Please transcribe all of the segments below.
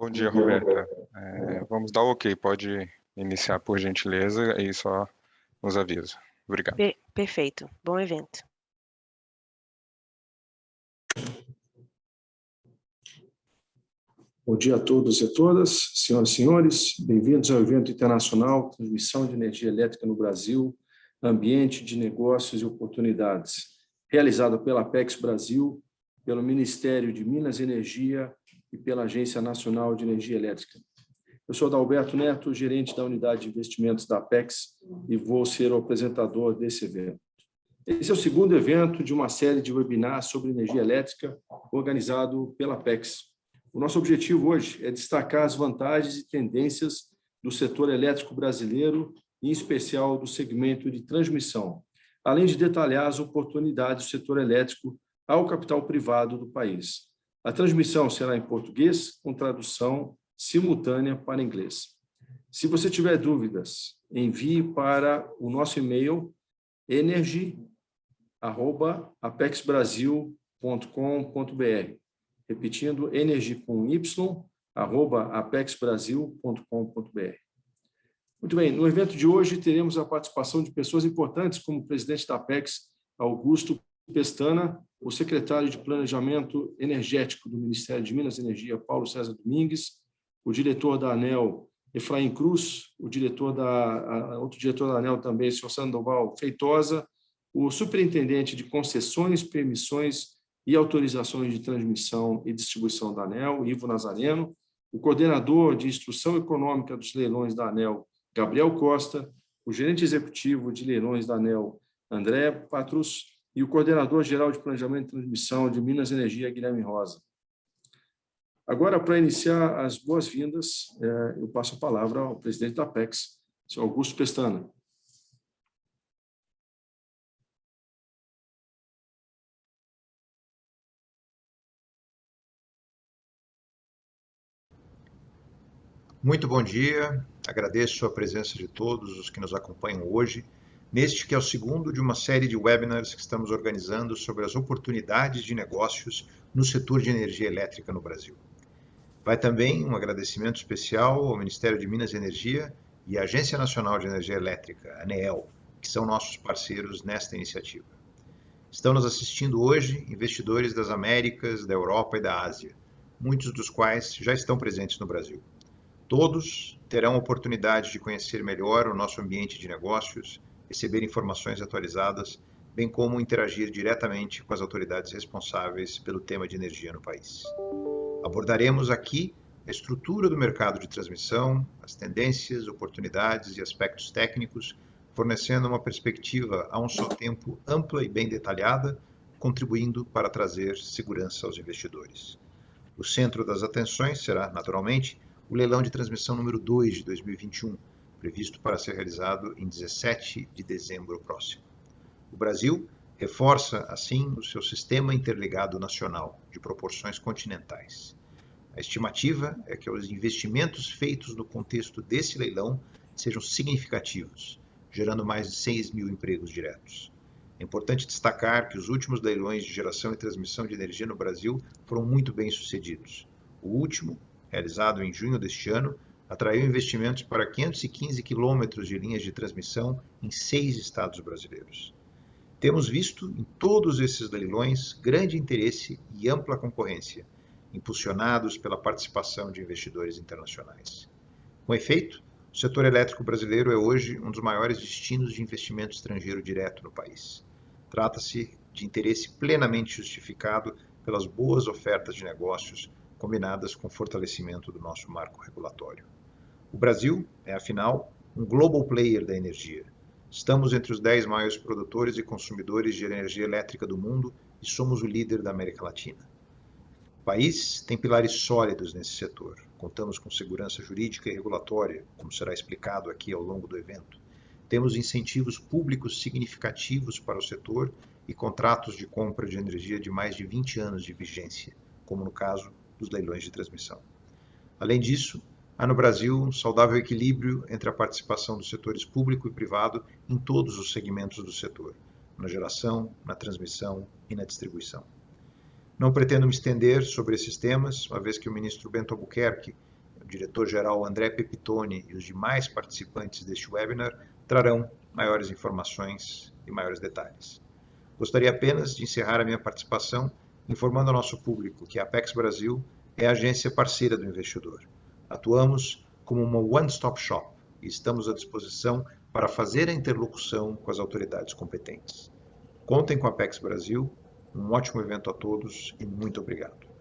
Bom dia, Roberta. Vamos dar o ok, pode iniciar por gentileza e só nos avisa. Obrigado. Perfeito. Bom evento. Bom dia a todos e a todas, senhoras e senhores, bem-vindos ao evento internacional Transmissão de Energia Elétrica no Brasil, Ambiente de Negócios e Oportunidades, realizado pela Apex Brasil, pelo Ministério de Minas e Energia e pela Agência Nacional de Energia Elétrica. Eu sou Adalberto Neto, gerente da Unidade de Investimentos da Apex e vou ser o apresentador desse evento. Esse é o segundo evento de uma série de webinars sobre energia elétrica organizado pela Apex. O nosso objetivo hoje é destacar as vantagens e tendências do setor elétrico brasileiro, em especial do segmento de transmissão, além de detalhar as oportunidades do setor elétrico ao capital privado do país. A transmissão será em português, com tradução simultânea para inglês. Se você tiver dúvidas, envie para o nosso e-mail energy@apexbrasil.com.br. Repetindo, energy@apexbrasil.com.br. Muito bem, no evento de hoje teremos a participação de pessoas importantes como o presidente da Apex, Augusto Pestana, o secretário de Planejamento Energético do Ministério de Minas e Energia, Paulo César Domingues, o diretor da ANEEL, Efraim Cruz, outro diretor da ANEEL também, o senhor Sandoval Feitosa, o superintendente de concessões, permissões e autorizações de transmissão e distribuição da ANEEL, Ivo Nazareno, o coordenador de instrução econômica dos leilões da ANEEL, Gabriel Costa, o gerente executivo de leilões da ANEEL, André Patrus, e o coordenador geral de planejamento e transmissão de Minas e Energia, Guilherme Rosa. Agora, para iniciar as boas-vindas, eu passo a palavra ao presidente da Apex, senhor Augusto Pestana. Muito bom dia, agradeço a presença de todos os que nos acompanham hoje, neste que é o segundo de uma série de webinars que estamos organizando sobre as oportunidades de negócios no setor de energia elétrica no Brasil. Vai também um agradecimento especial ao Ministério de Minas e Energia e à Agência Nacional de Energia Elétrica, ANEEL, que são nossos parceiros nesta iniciativa. Estão nos assistindo hoje investidores das Américas, da Europa e da Ásia, muitos dos quais já estão presentes no Brasil. Todos terão oportunidade de conhecer melhor o nosso ambiente de negócios, receber informações atualizadas, bem como interagir diretamente com as autoridades responsáveis pelo tema de energia no país. Abordaremos aqui a estrutura do mercado de transmissão, as tendências, oportunidades e aspectos técnicos, fornecendo uma perspectiva a um só tempo ampla e bem detalhada, contribuindo para trazer segurança aos investidores. O centro das atenções será, naturalmente, o leilão de transmissão número 2 de 2021, previsto para ser realizado em 17 de dezembro próximo. O Brasil reforça, assim, o seu sistema interligado nacional, de proporções continentais. A estimativa é que os investimentos feitos no contexto desse leilão sejam significativos, gerando mais de 6 mil empregos diretos. É importante destacar que os últimos leilões de geração e transmissão de energia no Brasil foram muito bem sucedidos. O último, realizado em junho deste ano, atraiu investimentos para 515 quilômetros de linhas de transmissão em 6 estados brasileiros. Temos visto em todos esses leilões grande interesse e ampla concorrência, impulsionados pela participação de investidores internacionais. Com efeito, o setor elétrico brasileiro é hoje um dos maiores destinos de investimento estrangeiro direto no país. Trata-se de interesse plenamente justificado pelas boas ofertas de negócios combinadas com o fortalecimento do nosso marco regulatório. O Brasil é, afinal, um global player da energia. Estamos entre os 10 maiores produtores e consumidores de energia elétrica do mundo e somos o líder da América Latina. O país tem pilares sólidos nesse setor. Contamos com segurança jurídica e regulatória, como será explicado aqui ao longo do evento. Temos incentivos públicos significativos para o setor e contratos de compra de energia de mais de 20 anos de vigência, como no caso dos leilões de transmissão. Além disso, há no Brasil um saudável equilíbrio entre a participação dos setores público e privado em todos os segmentos do setor, na geração, na transmissão e na distribuição. Não pretendo me estender sobre esses temas, uma vez que o ministro Bento Albuquerque o diretor-geral André Pepitone e os demais participantes deste webinar trarão maiores informações e maiores detalhes. Gostaria apenas de encerrar a minha participação informando ao nosso público que a Apex Brasil é a agência parceira do investidor. Atuamos como uma one-stop shop e estamos à disposição para fazer a interlocução com as autoridades competentes. Contem com a Apex Brasil, um ótimo evento a todos e muito obrigado.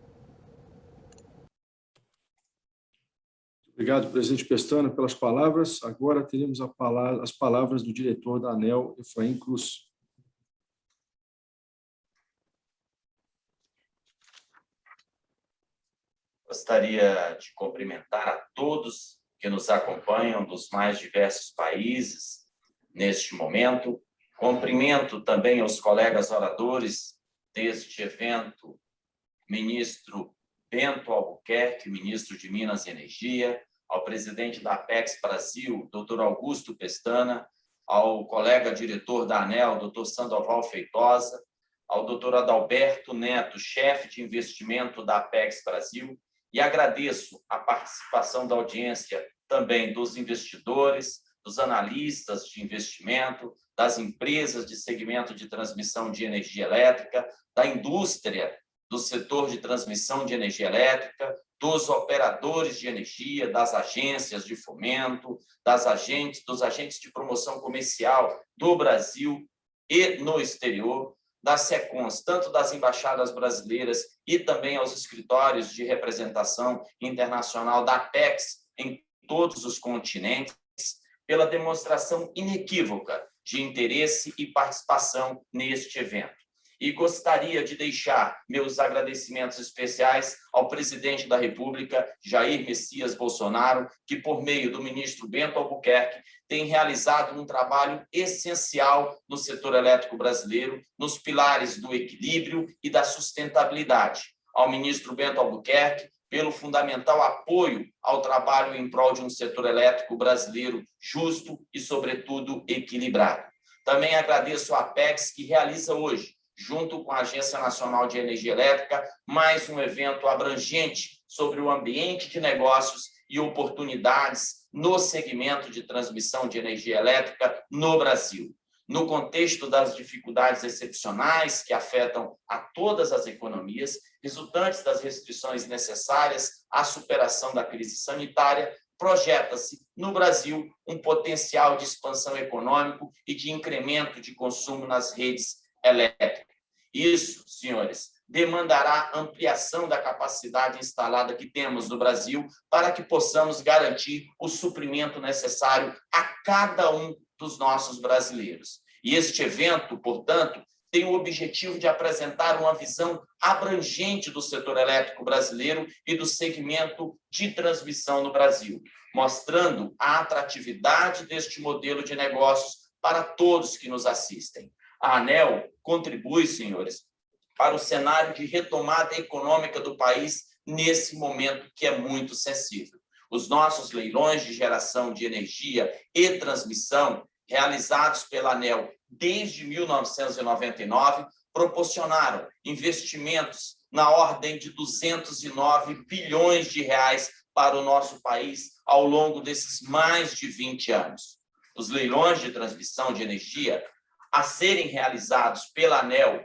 Obrigado, presidente Pestana, pelas palavras. Agora teremos as palavras do diretor da ANEEL, Efraim Cruz. Gostaria de cumprimentar a todos que nos acompanham dos mais diversos países neste momento. Cumprimento também aos colegas oradores deste evento, ministro Bento Albuquerque, ministro de Minas e Energia, ao presidente da Apex Brasil, doutor Augusto Pestana, ao colega diretor da ANEEL, doutor Sandoval Feitosa, ao doutor Adalberto Neto, chefe de investimento da Apex Brasil, e agradeço a participação da audiência também dos investidores, dos analistas de investimento, das empresas de segmento de transmissão de energia elétrica, da indústria do setor de transmissão de energia elétrica, dos operadores de energia, das agências de fomento, dos agentes de promoção comercial do Brasil e no exterior, das SECONs, tanto das embaixadas brasileiras e também aos escritórios de representação internacional da Apex em todos os continentes, pela demonstração inequívoca de interesse e participação neste evento. E gostaria de deixar meus agradecimentos especiais ao presidente da República, Jair Messias Bolsonaro, que, por meio do ministro Bento Albuquerque, tem realizado um trabalho essencial no setor elétrico brasileiro, nos pilares do equilíbrio e da sustentabilidade. Ao ministro Bento Albuquerque, pelo fundamental apoio ao trabalho em prol de um setor elétrico brasileiro justo e, sobretudo, equilibrado. Também agradeço à Apex, que realiza hoje, junto com a Agência Nacional de Energia Elétrica, mais um evento abrangente sobre o ambiente de negócios e oportunidades no segmento de transmissão de energia elétrica no Brasil. No contexto das dificuldades excepcionais que afetam a todas as economias, resultantes das restrições necessárias à superação da crise sanitária, projeta-se no Brasil um potencial de expansão econômico e de incremento de consumo nas redes elétrica. Isso, senhores, demandará ampliação da capacidade instalada que temos no Brasil para que possamos garantir o suprimento necessário a cada um dos nossos brasileiros. E este evento, portanto, tem o objetivo de apresentar uma visão abrangente do setor elétrico brasileiro e do segmento de transmissão no Brasil, mostrando a atratividade deste modelo de negócios para todos que nos assistem. A ANEEL contribui, senhores, para o cenário de retomada econômica do país nesse momento que é muito sensível. Os nossos leilões de geração de energia e transmissão, realizados pela ANEEL desde 1999, proporcionaram investimentos na ordem de 209 bilhões de reais para o nosso país ao longo desses mais de 20 anos. Os leilões de transmissão de energia a serem realizados pela ANEEL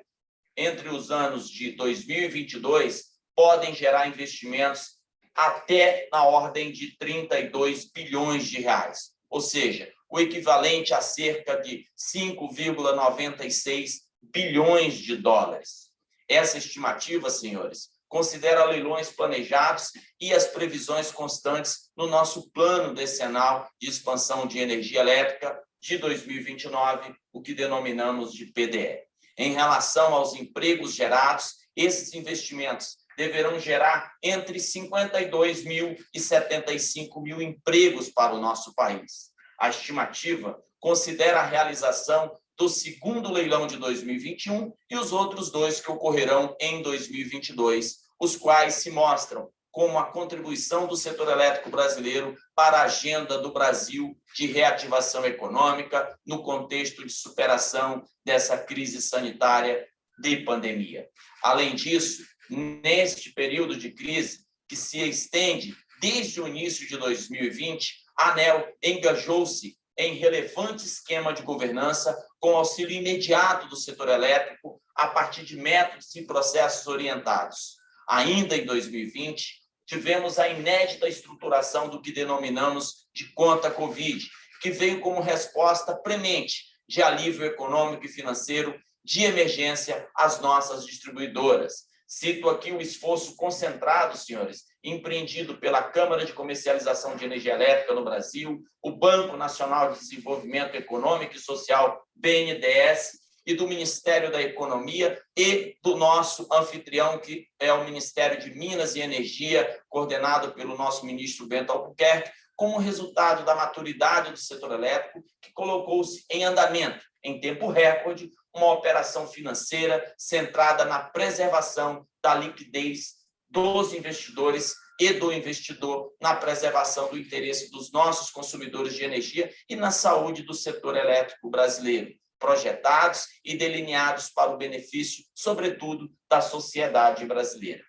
entre os anos de 2022 podem gerar investimentos até na ordem de 32 bilhões de reais, ou seja, o equivalente a cerca de 5,96 bilhões de dólares. Essa estimativa, senhores, considera leilões planejados e as previsões constantes no nosso plano decenal de expansão de energia elétrica de 2029, o que denominamos de PDE. Em relação aos empregos gerados, esses investimentos deverão gerar entre 52 mil e 75 mil empregos para o nosso país. A estimativa considera a realização do segundo leilão de 2021 e os outros dois que ocorrerão em 2022, os quais se mostram como a contribuição do setor elétrico brasileiro para a agenda do Brasil de reativação econômica no contexto de superação dessa crise sanitária de pandemia. Além disso, neste período de crise, que se estende desde o início de 2020, a ANEEL engajou-se em relevante esquema de governança com auxílio imediato do setor elétrico a partir de métodos e processos orientados. Ainda em 2020, tivemos a inédita estruturação do que denominamos de conta Covid, que veio como resposta premente de alívio econômico e financeiro de emergência às nossas distribuidoras. Cito aqui o esforço concentrado, senhores, empreendido pela Câmara de Comercialização de Energia Elétrica no Brasil, o Banco Nacional de Desenvolvimento Econômico e Social, BNDES, e do Ministério da Economia e do nosso anfitrião, que é o Ministério de Minas e Energia, coordenado pelo nosso ministro Bento Albuquerque, como resultado da maturidade do setor elétrico, que colocou-se em andamento, em tempo recorde, uma operação financeira centrada na preservação da liquidez dos investidores e do investidor, na preservação do interesse dos nossos consumidores de energia e na saúde do setor elétrico brasileiro, projetados e delineados para o benefício, sobretudo, da sociedade brasileira.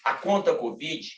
A conta Covid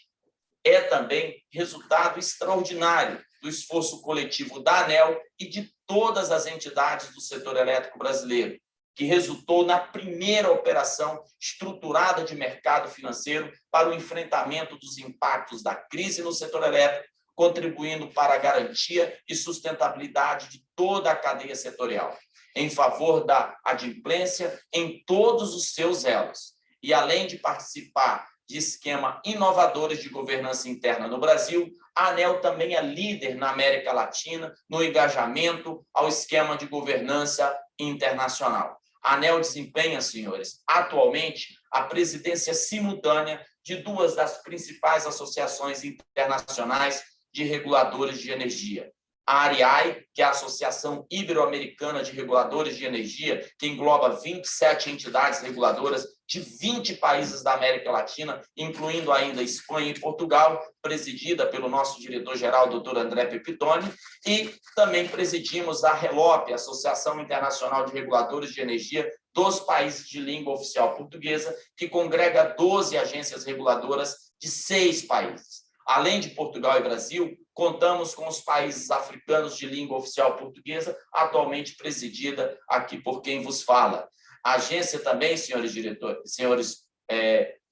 é também resultado extraordinário do esforço coletivo da ANEEL e de todas as entidades do setor elétrico brasileiro, que resultou na primeira operação estruturada de mercado financeiro para o enfrentamento dos impactos da crise no setor elétrico, contribuindo para a garantia e sustentabilidade de toda a cadeia setorial, em favor da adimplência em todos os seus elos. E, além de participar de esquema inovadores de governança interna no Brasil, a ANEEL também é líder na América Latina no engajamento ao esquema de governança internacional. A ANEEL desempenha, senhores, atualmente, a presidência simultânea de duas das principais associações internacionais de reguladores de energia. A ARIAI, que é a Associação Ibero-Americana de Reguladores de Energia, que engloba 27 entidades reguladoras de 20 países da América Latina, incluindo ainda Espanha e Portugal, presidida pelo nosso diretor-geral, doutor André Pepitone, e também presidimos a RELOP, Associação Internacional de Reguladores de Energia dos países de língua oficial portuguesa, que congrega 12 agências reguladoras de 6 países. Além de Portugal e Brasil, contamos com os países africanos de língua oficial portuguesa, atualmente presidida aqui por quem vos fala. A agência também, senhores diretores, senhores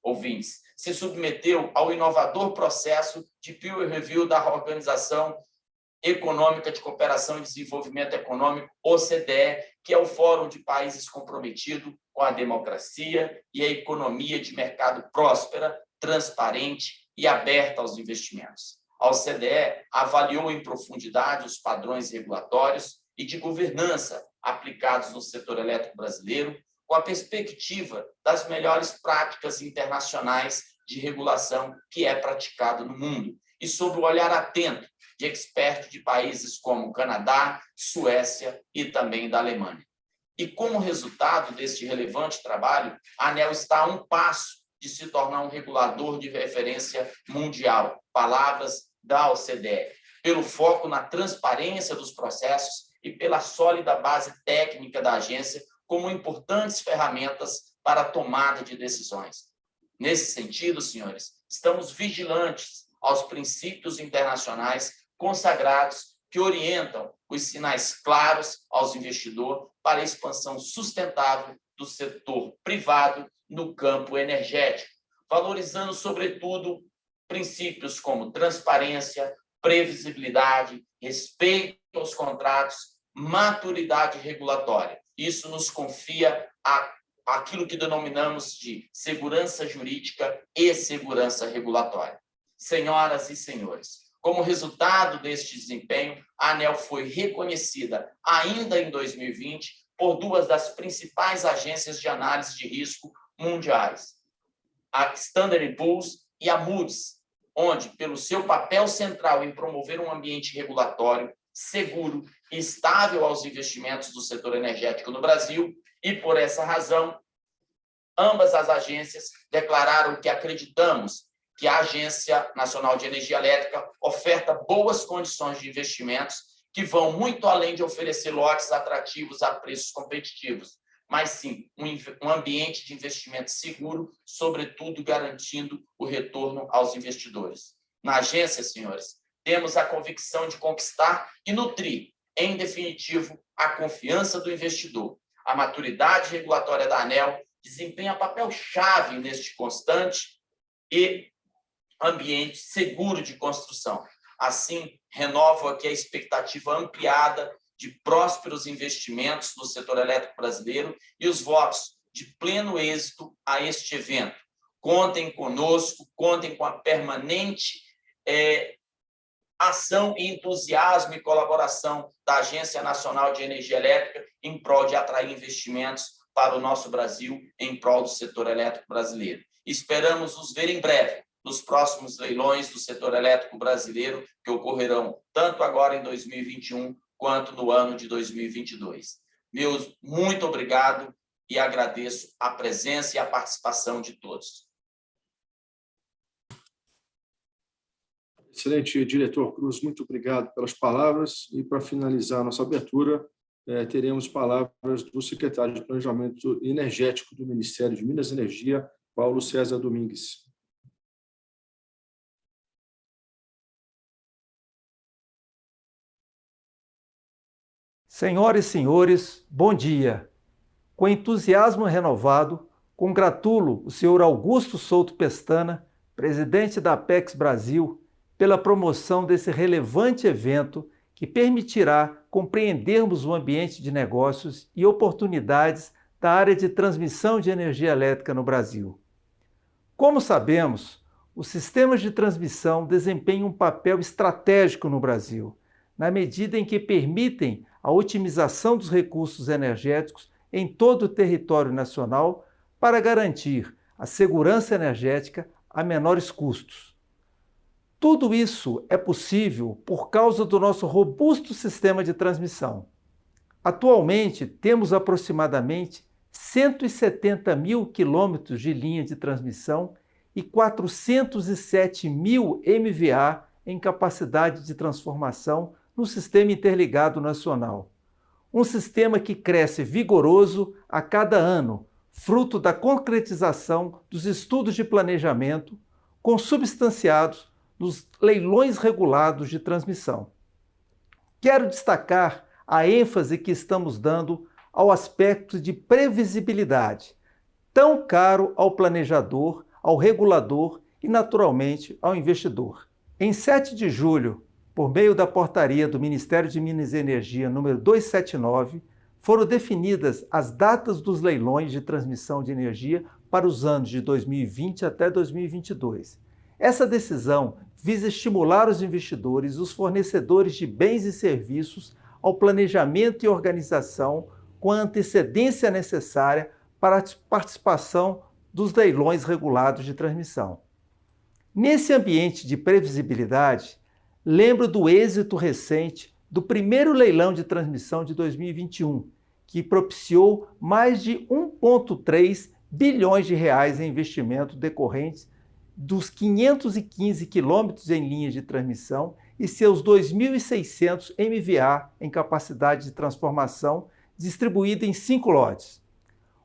ouvintes, se submeteu ao inovador processo de peer review da Organização Econômica de Cooperação e Desenvolvimento Econômico, OCDE, que é o fórum de países comprometido com a democracia e a economia de mercado próspera, transparente e aberta aos investimentos. A OCDE avaliou em profundidade os padrões regulatórios e de governança aplicados no setor elétrico brasileiro, com a perspectiva das melhores práticas internacionais de regulação que é praticado no mundo, e sob o olhar atento de expertos de países como Canadá, Suécia e também da Alemanha. E como resultado deste relevante trabalho, a ANEEL está a um passo de se tornar um regulador de referência mundial, palavras da OCDE, pelo foco na transparência dos processos e pela sólida base técnica da agência como importantes ferramentas para a tomada de decisões. Nesse sentido, senhores, estamos vigilantes aos princípios internacionais consagrados que orientam os sinais claros aos investidores para a expansão sustentável do setor privado no campo energético, valorizando, sobretudo, princípios como transparência, previsibilidade, respeito aos contratos, maturidade regulatória. Isso nos confia aquilo que denominamos de segurança jurídica e segurança regulatória. Senhoras e senhores, como resultado deste desempenho, a ANEEL foi reconhecida ainda em 2020 por duas das principais agências de análise de risco mundiais, a Standard & Poor's e a Moody's, onde, pelo seu papel central em promover um ambiente regulatório seguro e estável aos investimentos do setor energético no Brasil, e por essa razão, ambas as agências declararam que acreditamos que a Agência Nacional de Energia Elétrica oferta boas condições de investimentos que vão muito além de oferecer lotes atrativos a preços competitivos, mas sim um ambiente de investimento seguro, sobretudo garantindo o retorno aos investidores. Na agência, senhores, temos a convicção de conquistar e nutrir, em definitivo, a confiança do investidor. A maturidade regulatória da ANEEL desempenha papel-chave neste constante e ambiente seguro de construção. Assim, renovo aqui a expectativa ampliada de prósperos investimentos no setor elétrico brasileiro e os votos de pleno êxito a este evento. Contem conosco, contem com a permanente ação e entusiasmo e colaboração da Agência Nacional de Energia Elétrica em prol de atrair investimentos para o nosso Brasil, em prol do setor elétrico brasileiro. Esperamos os ver em breve nos próximos leilões do setor elétrico brasileiro, que ocorrerão tanto agora em 2021 quanto no ano de 2022. Meus muito obrigado e agradeço a presença e a participação de todos. Excelente, diretor Cruz, muito obrigado pelas palavras. E, para finalizar a nossa abertura, teremos palavras do secretário de Planejamento Energético do Ministério de Minas e Energia, Paulo César Domingues. Senhoras e senhores, bom dia. Com entusiasmo renovado, congratulo o senhor Augusto Souto Pestana, presidente da Apex Brasil, pela promoção desse relevante evento que permitirá compreendermos o ambiente de negócios e oportunidades da área de transmissão de energia elétrica no Brasil. Como sabemos, os sistemas de transmissão desempenham um papel estratégico no Brasil, na medida em que permitem a otimização dos recursos energéticos em todo o território nacional para garantir a segurança energética a menores custos. Tudo isso é possível por causa do nosso robusto sistema de transmissão. Atualmente, temos aproximadamente 170 mil quilômetros de linha de transmissão e 407 mil MVA em capacidade de transformação no Sistema Interligado Nacional. Um sistema que cresce vigoroso a cada ano, fruto da concretização dos estudos de planejamento, consubstanciados nos leilões regulados de transmissão. Quero destacar a ênfase que estamos dando ao aspecto de previsibilidade, tão caro ao planejador, ao regulador e, naturalmente, ao investidor. Em 7 de julho, por meio da portaria do Ministério de Minas e Energia número 279, foram definidas as datas dos leilões de transmissão de energia para os anos de 2020 até 2022. Essa decisão visa estimular os investidores e os fornecedores de bens e serviços ao planejamento e organização com a antecedência necessária para a participação dos leilões regulados de transmissão. Nesse ambiente de previsibilidade, lembro do êxito recente do primeiro leilão de transmissão de 2021, que propiciou mais de 1,3 bilhões de reais em investimento decorrentes dos 515 quilômetros em linhas de transmissão e seus 2.600 MVA em capacidade de transformação, distribuído em 5 lotes.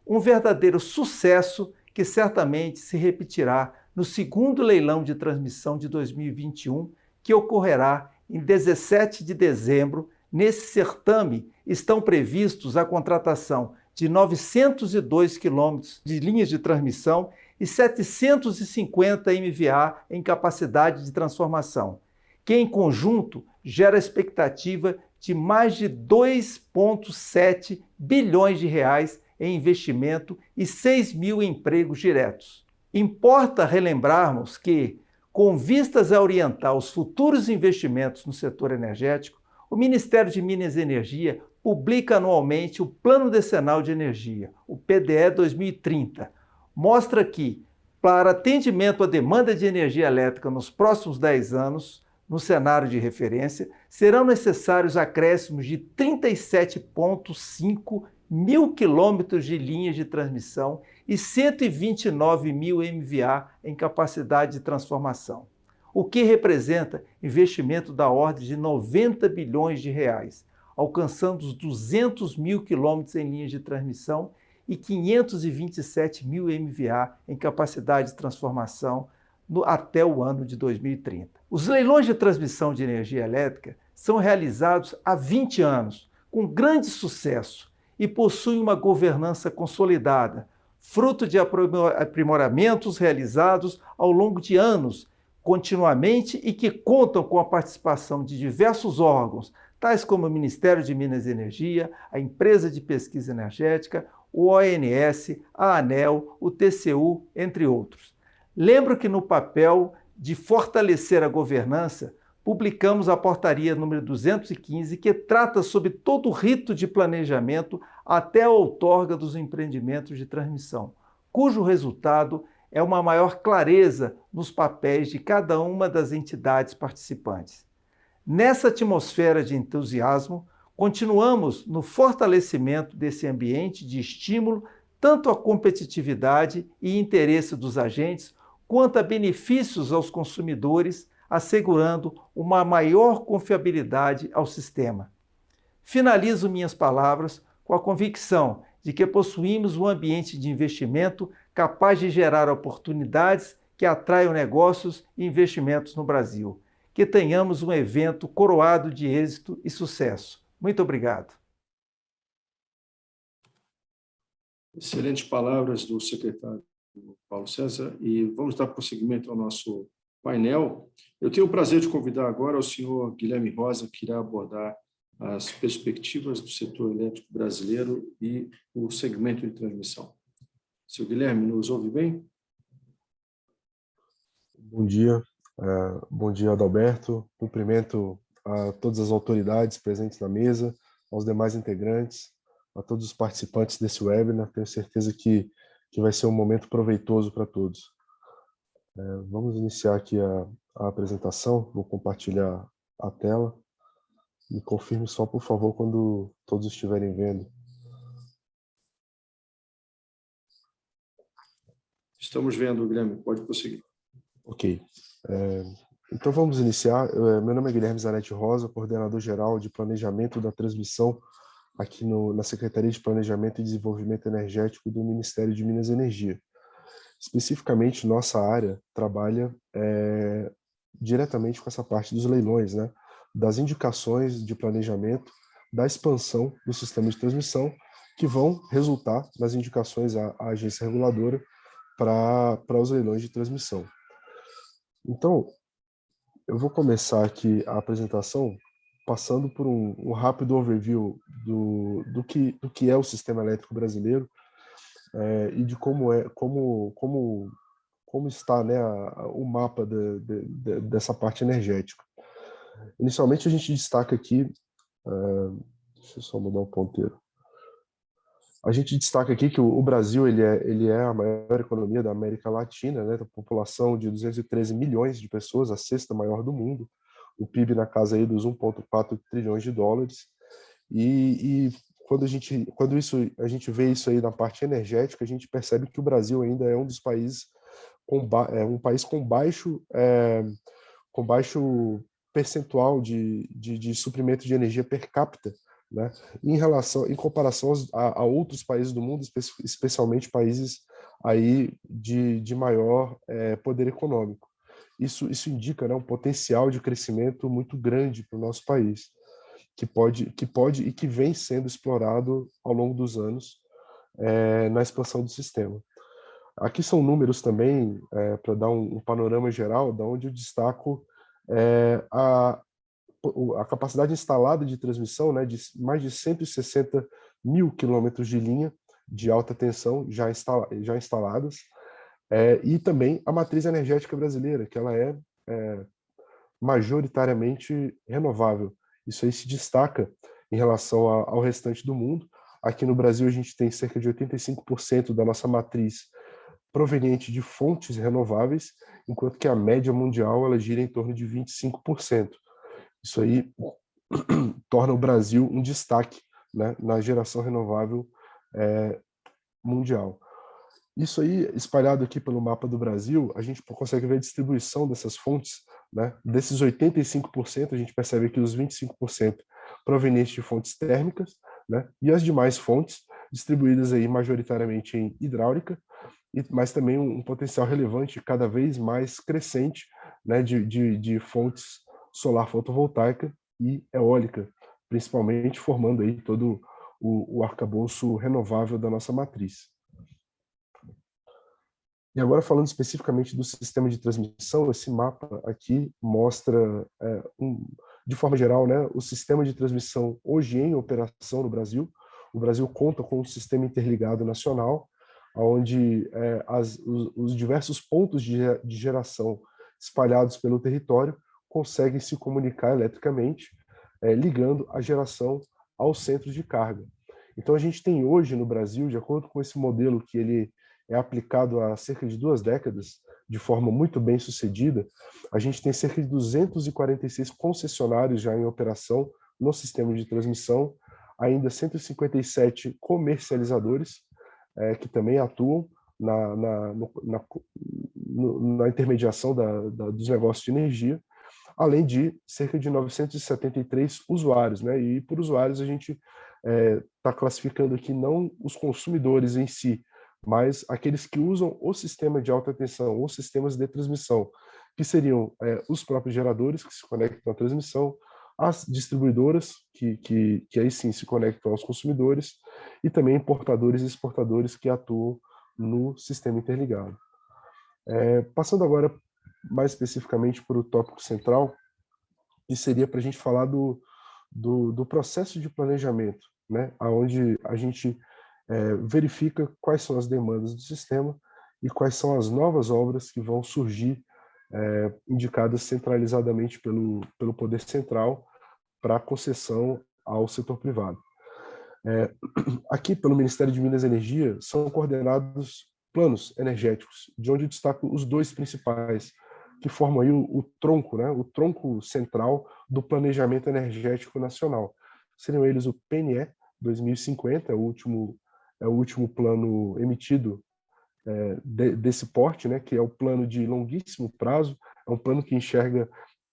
Um verdadeiro sucesso que certamente se repetirá no segundo leilão de transmissão de 2021, que ocorrerá em 17 de dezembro. Nesse certame estão previstos a contratação de 902 quilômetros de linhas de transmissão e 750 MVA em capacidade de transformação, que em conjunto gera a expectativa de mais de 2,7 bilhões de reais em investimento e 6 mil empregos diretos. Importa relembrarmos que, com vistas a orientar os futuros investimentos no setor energético, o Ministério de Minas e Energia publica anualmente o Plano Decenal de Energia, o PDE 2030. Mostra que, para atendimento à demanda de energia elétrica nos próximos 10 anos, no cenário de referência, serão necessários acréscimos de 37,5 mil quilômetros de linhas de transmissão e 129 mil MVA em capacidade de transformação, o que representa investimento da ordem de 90 bilhões de reais, alcançando os 200 mil quilômetros em linhas de transmissão e 527 mil MVA em capacidade de transformação até o ano de 2030. Os leilões de transmissão de energia elétrica são realizados há 20 anos, com grande sucesso, e possuem uma governança consolidada, fruto de aprimoramentos realizados ao longo de anos, continuamente, e que contam com a participação de diversos órgãos, tais como o Ministério de Minas e Energia, a Empresa de Pesquisa Energética, o ONS, a ANEEL, o TCU, entre outros. Lembro que no papel de fortalecer a governança, publicamos a portaria número 215, que trata sobre todo o rito de planejamento até a outorga dos empreendimentos de transmissão, cujo resultado é uma maior clareza nos papéis de cada uma das entidades participantes. Nessa atmosfera de entusiasmo, continuamos no fortalecimento desse ambiente de estímulo tanto à competitividade e interesse dos agentes, quanto a benefícios aos consumidores, assegurando uma maior confiabilidade ao sistema. Finalizo minhas palavras com a convicção de que possuímos um ambiente de investimento capaz de gerar oportunidades que atraiam negócios e investimentos no Brasil. Que tenhamos um evento coroado de êxito e sucesso. Muito obrigado. Excelentes palavras do secretário Paulo César, e vamos dar prosseguimento ao nosso painel. Eu tenho o prazer de convidar agora o senhor Guilherme Rosa, que irá abordar as perspectivas do setor elétrico brasileiro e o segmento de transmissão. Senhor Guilherme, nos ouve bem? Bom dia Adalberto, cumprimento a todas as autoridades presentes na mesa, aos demais integrantes, a todos os participantes desse webinar. Tenho certeza que vai ser um momento proveitoso para todos. Vamos iniciar aqui a apresentação, vou compartilhar a tela. Me confirme só, por favor, quando todos estiverem vendo. Estamos vendo, Guilherme, pode prosseguir. Ok. Então vamos iniciar. Meu nome é Guilherme Zanetti Rosa, coordenador-geral de Planejamento da Transmissão aqui na Secretaria de Planejamento e Desenvolvimento Energético do Ministério de Minas e Energia. Especificamente, nossa área trabalha diretamente com essa parte dos leilões, né? Das indicações de planejamento, da expansão do sistema de transmissão, que vão resultar nas indicações à agência reguladora para os leilões de transmissão. Então, eu vou começar aqui a apresentação passando por um rápido overview do que é o sistema elétrico brasileiro e de como está, né, o mapa dessa parte energética. Inicialmente, a gente destaca aqui, deixa eu só mudar o ponteiro. A gente destaca aqui que o Brasil ele é a maior economia da América Latina, né, com população de 213 milhões de pessoas, a sexta maior do mundo, o PIB na casa aí dos 1,4 trilhões de dólares. E quando a gente vê isso aí na parte energética, a gente percebe que o Brasil ainda é um dos países um país com baixo percentual de suprimento de energia per capita, né, em comparação a outros países do mundo, especialmente países aí de maior poder econômico. Isso indica, né, um potencial de crescimento muito grande para o nosso país, que pode e que vem sendo explorado ao longo dos anos na expansão do sistema. Aqui são números também para dar um panorama geral, da onde eu destaco a capacidade instalada de transmissão, né, de mais de 160 mil quilômetros de linha de alta tensão já instaladas, e também a matriz energética brasileira, que ela é majoritariamente renovável. Isso aí se destaca em relação ao restante do mundo. Aqui no Brasil a gente tem cerca de 85% da nossa matriz proveniente de fontes renováveis, enquanto que a média mundial ela gira em torno de 25%. Isso aí torna o Brasil um destaque, né, na geração renovável mundial. Isso aí, espalhado aqui pelo mapa do Brasil, a gente consegue ver a distribuição dessas fontes, né? Desses 85%, a gente percebe que os 25% provenientes de fontes térmicas, né? E as demais fontes distribuídas aí majoritariamente em hidráulica, mas também um potencial relevante, cada vez mais crescente, né, de fontes solar fotovoltaica e eólica, principalmente formando aí todo o arcabouço renovável da nossa matriz. E agora, falando especificamente do sistema de transmissão, esse mapa aqui mostra, de forma geral, né, o sistema de transmissão hoje em operação no Brasil. O Brasil conta com um sistema interligado nacional, onde os diversos pontos de geração espalhados pelo território conseguem se comunicar eletricamente, ligando a geração aos centros de carga. Então, a gente tem hoje no Brasil, de acordo com esse modelo que ele é aplicado há cerca de 2 décadas, de forma muito bem sucedida, a gente tem cerca de 246 concessionários já em operação no sistema de transmissão, ainda 157 comercializadores que também atuam na intermediação dos negócios de energia, além de cerca de 973 usuários, né? E por usuários a gente está classificando aqui não os consumidores em si, mas aqueles que usam o sistema de alta tensão, os sistemas de transmissão, que seriam os próprios geradores que se conectam à transmissão, as distribuidoras, que aí sim se conectam aos consumidores, e também importadores e exportadores que atuam no sistema interligado. Passando agora mais especificamente para o tópico central, que seria para a gente falar do processo de planejamento, né, onde a gente verifica quais são as demandas do sistema e quais são as novas obras que vão surgir, indicadas centralizadamente pelo Poder Central para concessão ao setor privado. Aqui, pelo Ministério de Minas e Energia, são coordenados planos energéticos, de onde eu destaco os 2 principais, que formam aí o tronco, né, o tronco central do planejamento energético nacional. Seriam eles o PNE 2050, é o último plano emitido desse porte, né, que é o plano de longuíssimo prazo, é um plano que enxerga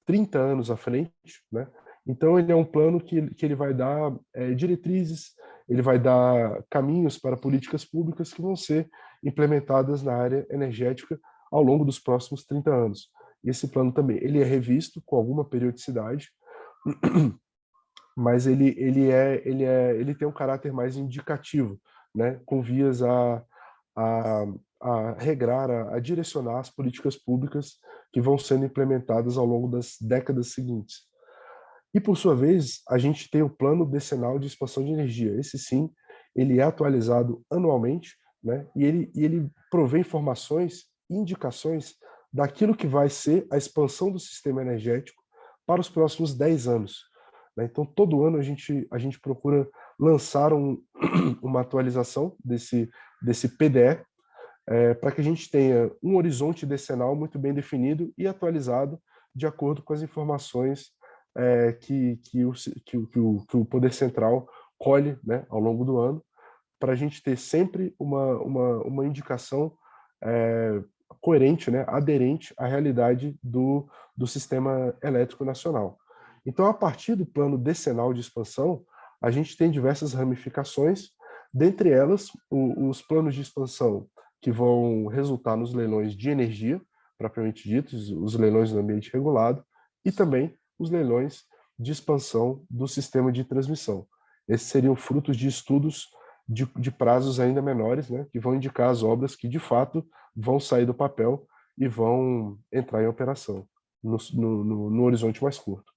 30 anos à frente, né? Então ele é um plano que ele vai dar diretrizes, ele vai dar caminhos para políticas públicas que vão ser implementadas na área energética ao longo dos próximos 30 anos. E esse plano também, ele é revisto com alguma periodicidade, mas ele tem um caráter mais indicativo, né, com vias a regrar, a direcionar as políticas públicas que vão sendo implementadas ao longo das décadas seguintes. E, por sua vez, a gente tem o Plano Decenal de Expansão de Energia. Esse, sim, ele é atualizado anualmente, né, e ele provê informações e indicações daquilo que vai ser a expansão do sistema energético para os próximos 10 anos. Então, todo ano a gente procura lançar uma atualização desse PDE, para que a gente tenha um horizonte decenal muito bem definido e atualizado de acordo com as informações que o Poder Central colhe, né, ao longo do ano, para a gente ter sempre uma indicação coerente, né, aderente à realidade do sistema elétrico nacional. Então, a partir do plano decenal de expansão, a gente tem diversas ramificações, dentre elas os planos de expansão que vão resultar nos leilões de energia, propriamente ditos, os leilões no ambiente regulado, e também os leilões de expansão do sistema de transmissão. Esses seriam frutos de estudos de prazos ainda menores, né, que vão indicar as obras que, de fato, vão sair do papel e vão entrar em operação no horizonte mais curto.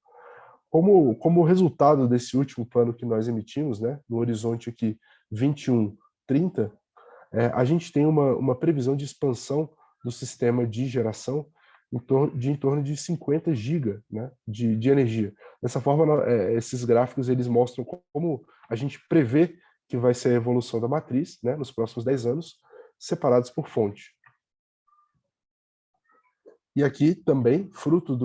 Como resultado desse último plano que nós emitimos, né, no horizonte aqui 21-30, a gente tem uma previsão de expansão do sistema de geração em torno de 50 GB, né, de energia. Dessa forma, esses gráficos eles mostram como a gente prevê que vai ser a evolução da matriz, né, nos próximos 10 anos, separados por fonte. E aqui também, fruto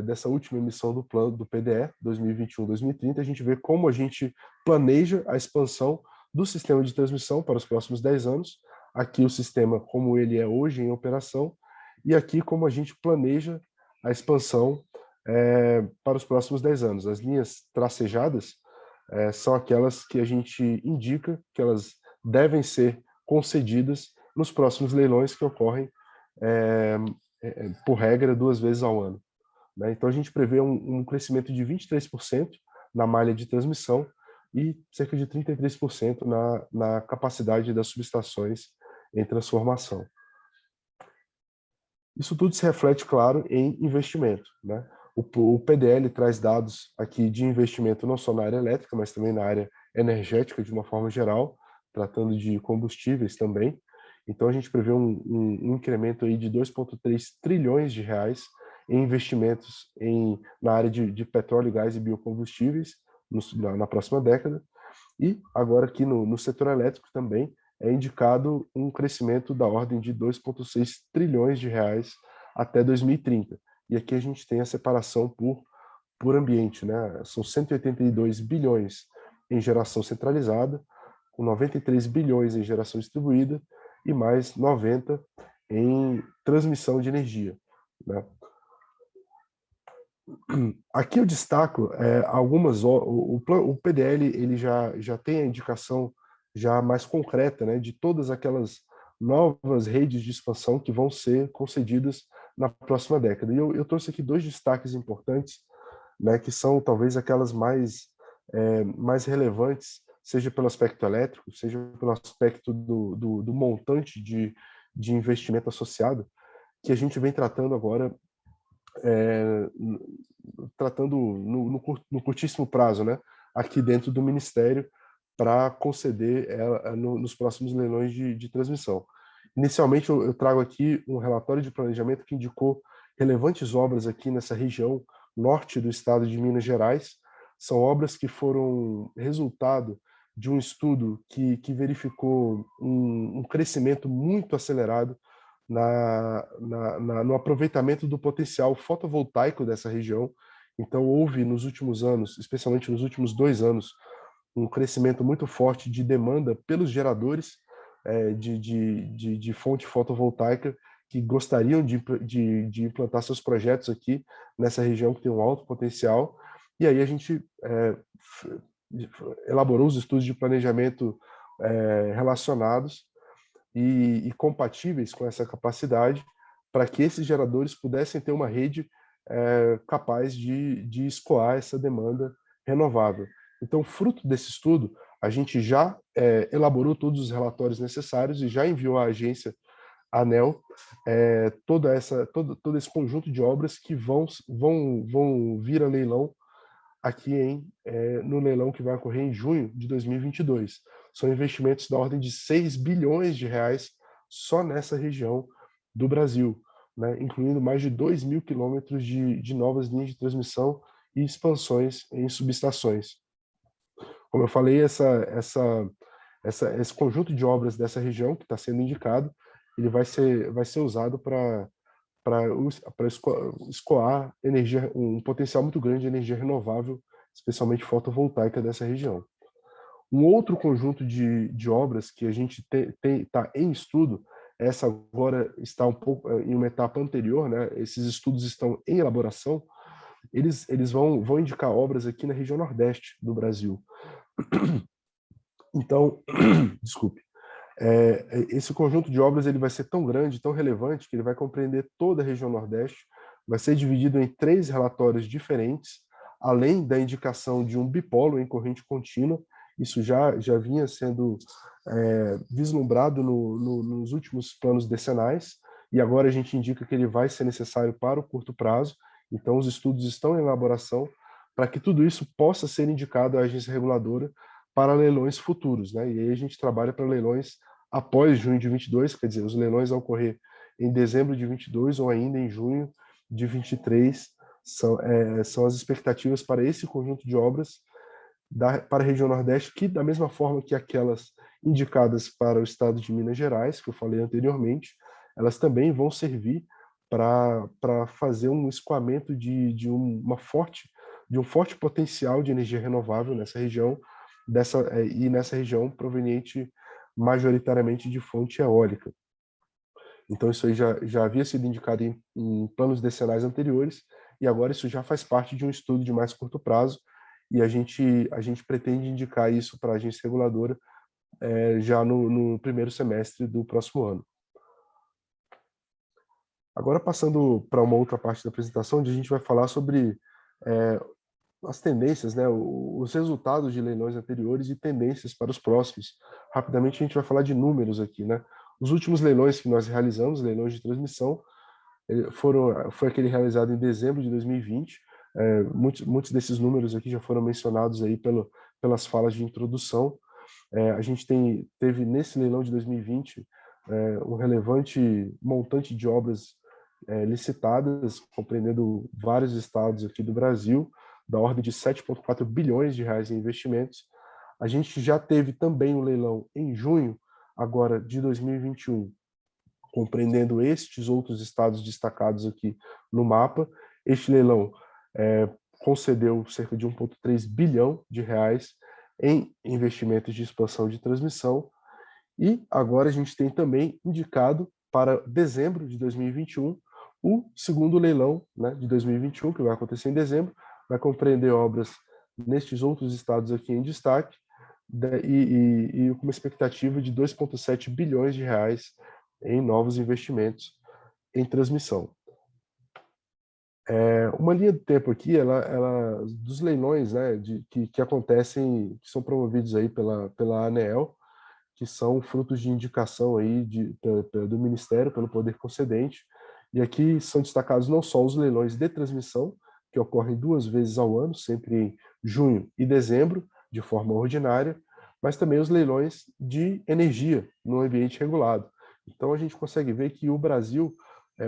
dessa última emissão do plano do PDE 2021-2030, a gente vê como a gente planeja a expansão do sistema de transmissão para os próximos 10 anos. Aqui o sistema como ele é hoje em operação, e aqui como a gente planeja a expansão para os próximos 10 anos. As linhas tracejadas são aquelas que a gente indica que elas devem ser concedidas nos próximos leilões que ocorrem, por regra, 2 vezes ao ano. Né? Então, a gente prevê um crescimento de 23% na malha de transmissão e cerca de 33% na capacidade das subestações em transformação. Isso tudo se reflete, claro, em investimento. Né? O PDL traz dados aqui de investimento não só na área elétrica, mas também na área energética de uma forma geral, tratando de combustíveis também. Então, a gente prevê um incremento aí de 2,3 trilhões de reais em investimentos na área de petróleo, gás e biocombustíveis na próxima década. E agora aqui no setor elétrico também é indicado um crescimento da ordem de 2,6 trilhões de reais até 2030. E aqui a gente tem a separação por ambiente, né? São 182 bilhões em geração centralizada, com 93 bilhões em geração distribuída e mais 90 em transmissão de energia, né? Aqui eu destaco algumas. O PDL ele já tem a indicação já mais concreta, né, de todas aquelas novas redes de expansão que vão ser concedidas na próxima década. E eu trouxe aqui 2 destaques importantes, né, que são talvez aquelas mais relevantes, seja pelo aspecto elétrico, seja pelo aspecto do montante de investimento associado, que a gente vem tratando agora, no curtíssimo prazo, né, aqui dentro do Ministério, para conceder nos próximos leilões de transmissão. Inicialmente, eu trago aqui um relatório de planejamento que indicou relevantes obras aqui nessa região norte do estado de Minas Gerais. São obras que foram resultado de um estudo que verificou um crescimento muito acelerado no aproveitamento do potencial fotovoltaico dessa região. Então, houve nos últimos anos, especialmente nos últimos 2 anos, um crescimento muito forte de demanda pelos geradores de fonte fotovoltaica que gostariam de implantar seus projetos aqui nessa região que tem um alto potencial. E aí a gente elaborou os estudos de planejamento relacionados e compatíveis com essa capacidade, para que esses geradores pudessem ter uma rede capaz de escoar essa demanda renovável. Então, fruto desse estudo, a gente já elaborou todos os relatórios necessários e já enviou à agência ANEEL todo esse conjunto de obras que vão vir a leilão aqui no leilão que vai ocorrer em junho de 2022. São investimentos da ordem de 6 bilhões de reais só nessa região do Brasil, né, incluindo mais de 2.000 quilômetros de novas linhas de transmissão e expansões em subestações. Como eu falei, esse conjunto de obras dessa região que está sendo indicado, ele vai ser usado para escoar energia, um potencial muito grande de energia renovável, especialmente fotovoltaica dessa região. Um outro conjunto de obras que a gente está em estudo, essa agora está um pouco em uma etapa anterior, né? Esses estudos estão em elaboração, eles vão indicar obras aqui na região nordeste do Brasil. Então, desculpe, esse conjunto de obras ele vai ser tão grande, tão relevante, que ele vai compreender toda a região nordeste, vai ser dividido em 3 relatórios diferentes, além da indicação de um bipolo em corrente contínua. Isso já vinha sendo vislumbrado nos últimos planos decenais, e agora a gente indica que ele vai ser necessário para o curto prazo. Então, os estudos estão em elaboração para que tudo isso possa ser indicado à agência reguladora para leilões futuros, né? E aí a gente trabalha para leilões após junho de 22, quer dizer, os leilões vão ocorrer em dezembro de 22 ou ainda em junho de 23, são as expectativas para esse conjunto de obras para a região Nordeste, que da mesma forma que aquelas indicadas para o estado de Minas Gerais, que eu falei anteriormente, elas também vão servir para fazer um escoamento de um forte potencial de energia renovável nessa região, e nessa região proveniente majoritariamente de fonte eólica. Então isso aí já havia sido indicado em planos decenais anteriores, e agora isso já faz parte de um estudo de mais curto prazo, e a gente pretende indicar isso para a agência reguladora já no primeiro semestre do próximo ano. Agora, passando para uma outra parte da apresentação, onde a gente vai falar sobre as tendências, né, os resultados de leilões anteriores e tendências para os próximos. Rapidamente, a gente vai falar de números aqui, né? Os últimos leilões que nós realizamos, leilões de transmissão, foi aquele realizado em dezembro de 2020. Muitos desses números aqui já foram mencionados aí pelas falas de introdução. A gente teve nesse leilão de 2020 um relevante montante de obras licitadas, compreendendo vários estados aqui do Brasil, da ordem de 7,4 bilhões de reais em investimentos. A gente já teve também um leilão em junho, agora de 2021, compreendendo estes outros estados destacados aqui no mapa. Este leilão concedeu cerca de 1,3 bilhão de reais em investimentos de expansão de transmissão. E agora a gente tem também indicado para dezembro de 2021 o segundo leilão, né, de 2021, que vai acontecer em dezembro, vai compreender obras nestes outros estados aqui em destaque, e com uma expectativa de 2,7 bilhões de reais em novos investimentos em transmissão. Uma linha do tempo aqui, ela dos leilões, né, que acontecem, que são promovidos aí pela ANEEL, que são frutos de indicação aí do Ministério, pelo Poder Concedente, e aqui são destacados não só os leilões de transmissão, que ocorrem 2 vezes ao ano, sempre em junho e dezembro, de forma ordinária, mas também os leilões de energia no ambiente regulado. Então a gente consegue ver que o Brasil,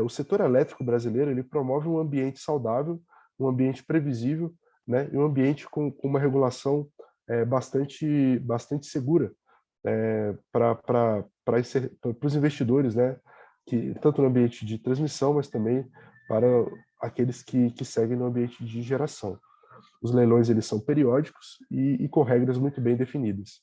o setor elétrico brasileiro, ele promove um ambiente saudável, um ambiente previsível, né, e um ambiente com uma regulação bastante segura para os investidores, né, que, tanto no ambiente de transmissão, mas também para aqueles que seguem no ambiente de geração. Os leilões eles são periódicos e com regras muito bem definidas.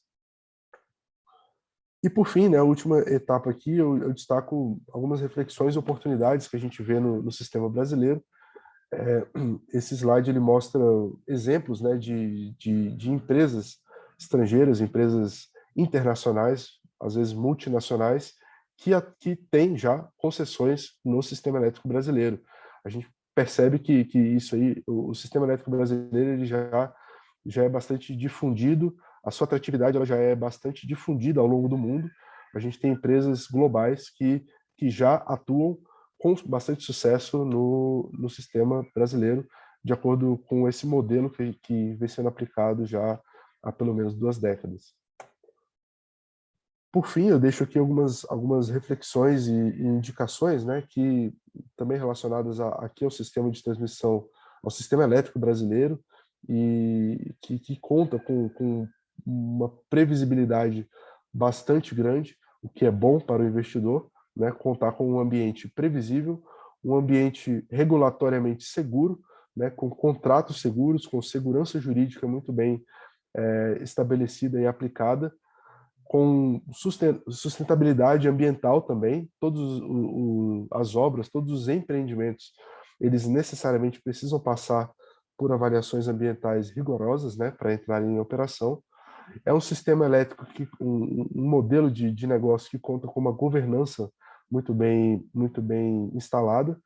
E por fim, né, a última etapa aqui, eu destaco algumas reflexões e oportunidades que a gente vê no sistema brasileiro. Esse slide ele mostra exemplos, né, de empresas estrangeiras, empresas internacionais, às vezes multinacionais, que têm já concessões no sistema elétrico brasileiro. A gente percebe que isso aí, o sistema elétrico brasileiro, ele já é bastante difundido, a sua atratividade ela já é bastante difundida ao longo do mundo. A gente tem empresas globais que já atuam com bastante sucesso no sistema brasileiro, de acordo com esse modelo que vem sendo aplicado já há pelo menos 2 décadas. Por fim, eu deixo aqui algumas reflexões e indicações, né, que também relacionadas aqui ao sistema de transmissão, ao sistema elétrico brasileiro, e que conta com uma previsibilidade bastante grande, o que é bom para o investidor, né, contar com um ambiente previsível, um ambiente regulatoriamente seguro, né, com contratos seguros, com segurança jurídica muito bem estabelecida e aplicada, com sustentabilidade ambiental também. Todas as obras, todos os empreendimentos, eles necessariamente precisam passar por avaliações ambientais rigorosas, né, para entrarem em operação. É um sistema elétrico, um modelo de negócio que conta com uma governança muito bem instalada.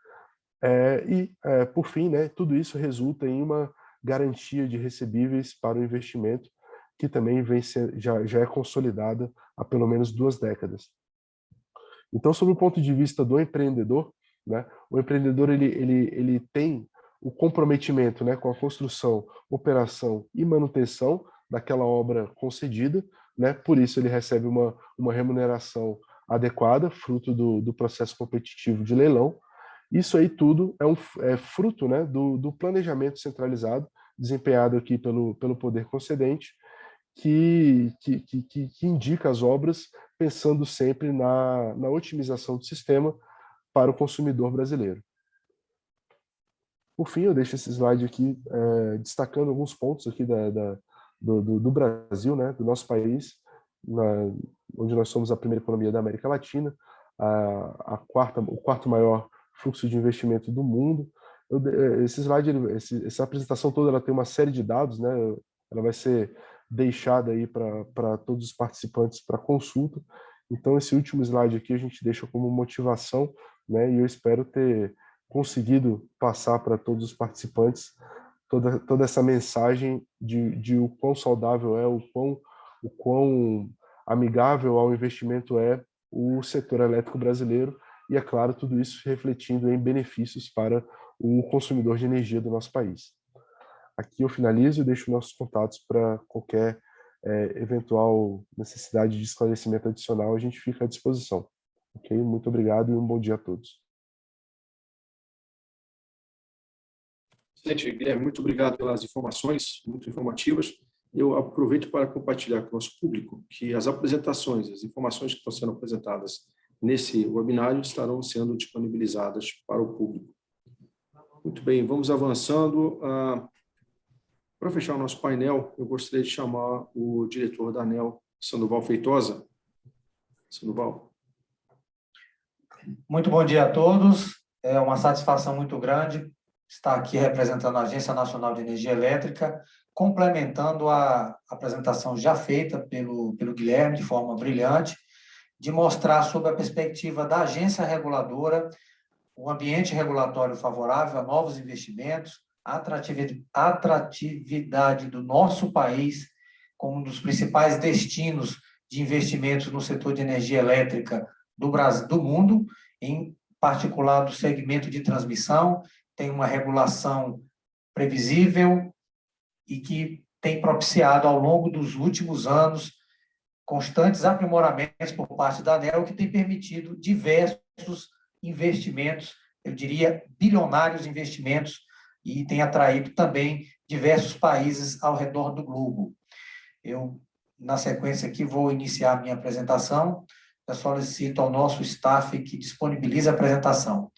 Por fim, né, tudo isso resulta em uma garantia de recebíveis para o investimento, que também já é consolidada há pelo menos 2 décadas. Então, sob o ponto de vista do empreendedor, né, o empreendedor ele tem o comprometimento, né, com a construção, operação e manutenção daquela obra concedida, né, por isso ele recebe uma remuneração adequada, fruto do processo competitivo de leilão. Isso aí tudo é fruto, né, do planejamento centralizado, desempenhado aqui pelo Poder Concedente, que indica as obras pensando sempre na otimização do sistema para o consumidor brasileiro. Por fim, eu deixo esse slide aqui destacando alguns pontos aqui do Brasil, né, do nosso país, onde nós somos a primeira economia da América Latina, o quarto maior fluxo de investimento do mundo. Esse slide, essa apresentação toda, ela tem uma série de dados, né? Ela vai ser deixada aí para todos os participantes para consulta. Então, esse último slide aqui a gente deixa como motivação, né? E eu espero ter conseguido passar para todos os participantes toda essa mensagem de o quão saudável é, o quão amigável ao investimento é o setor elétrico brasileiro e, é claro, tudo isso refletindo em benefícios para o consumidor de energia do nosso país. Aqui eu finalizo e deixo nossos contatos para qualquer eventual necessidade de esclarecimento adicional, a gente fica à disposição. Ok? Muito obrigado e um bom dia a todos. Excelente, Guilherme, muito obrigado pelas informações, muito informativas. Eu aproveito para compartilhar com o nosso público que as apresentações, as informações que estão sendo apresentadas nesse webinário estarão sendo disponibilizadas para o público. Muito bem, vamos avançando. Para fechar o nosso painel, eu gostaria de chamar o diretor da ANEEL, Sandoval Feitosa. Sandoval. Muito bom dia a todos. É uma satisfação muito grande estar aqui representando a Agência Nacional de Energia Elétrica, complementando a apresentação já feita pelo Guilherme, de forma brilhante, de mostrar sobre a perspectiva da agência reguladora, o ambiente regulatório favorável a novos investimentos, a atratividade do nosso país como um dos principais destinos de investimentos no setor de energia elétrica do Brasil, do mundo, em particular do segmento de transmissão, tem uma regulação previsível e que tem propiciado, ao longo dos últimos anos, constantes aprimoramentos por parte da ANEEL, que tem permitido diversos investimentos, eu diria, bilionários investimentos, e tem atraído também diversos países ao redor do globo. Eu, na sequência aqui, vou iniciar a minha apresentação. Eu solicito ao nosso staff que disponibilize a apresentação.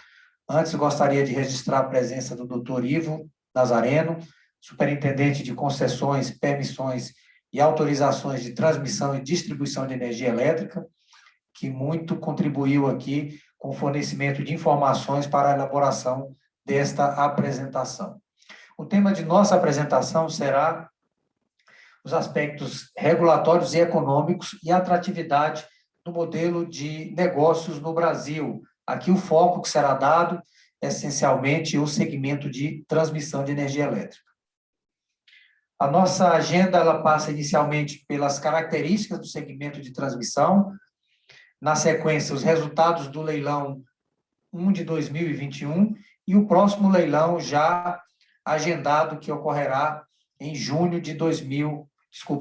Antes, gostaria de registrar a presença do Dr. Ivo Nazareno, superintendente de concessões, permissões e autorizações de transmissão e distribuição de energia elétrica, que muito contribuiu aqui com o fornecimento de informações para a elaboração desta apresentação. O tema de nossa apresentação será os aspectos regulatórios e econômicos e a atratividade do modelo de negócios no Brasil. Aqui o foco que será dado, essencialmente, o segmento de transmissão de energia elétrica. A nossa agenda ela passa inicialmente pelas características do segmento de transmissão, na sequência, os resultados do leilão 1 de 2021 e o próximo leilão já agendado, que ocorrerá em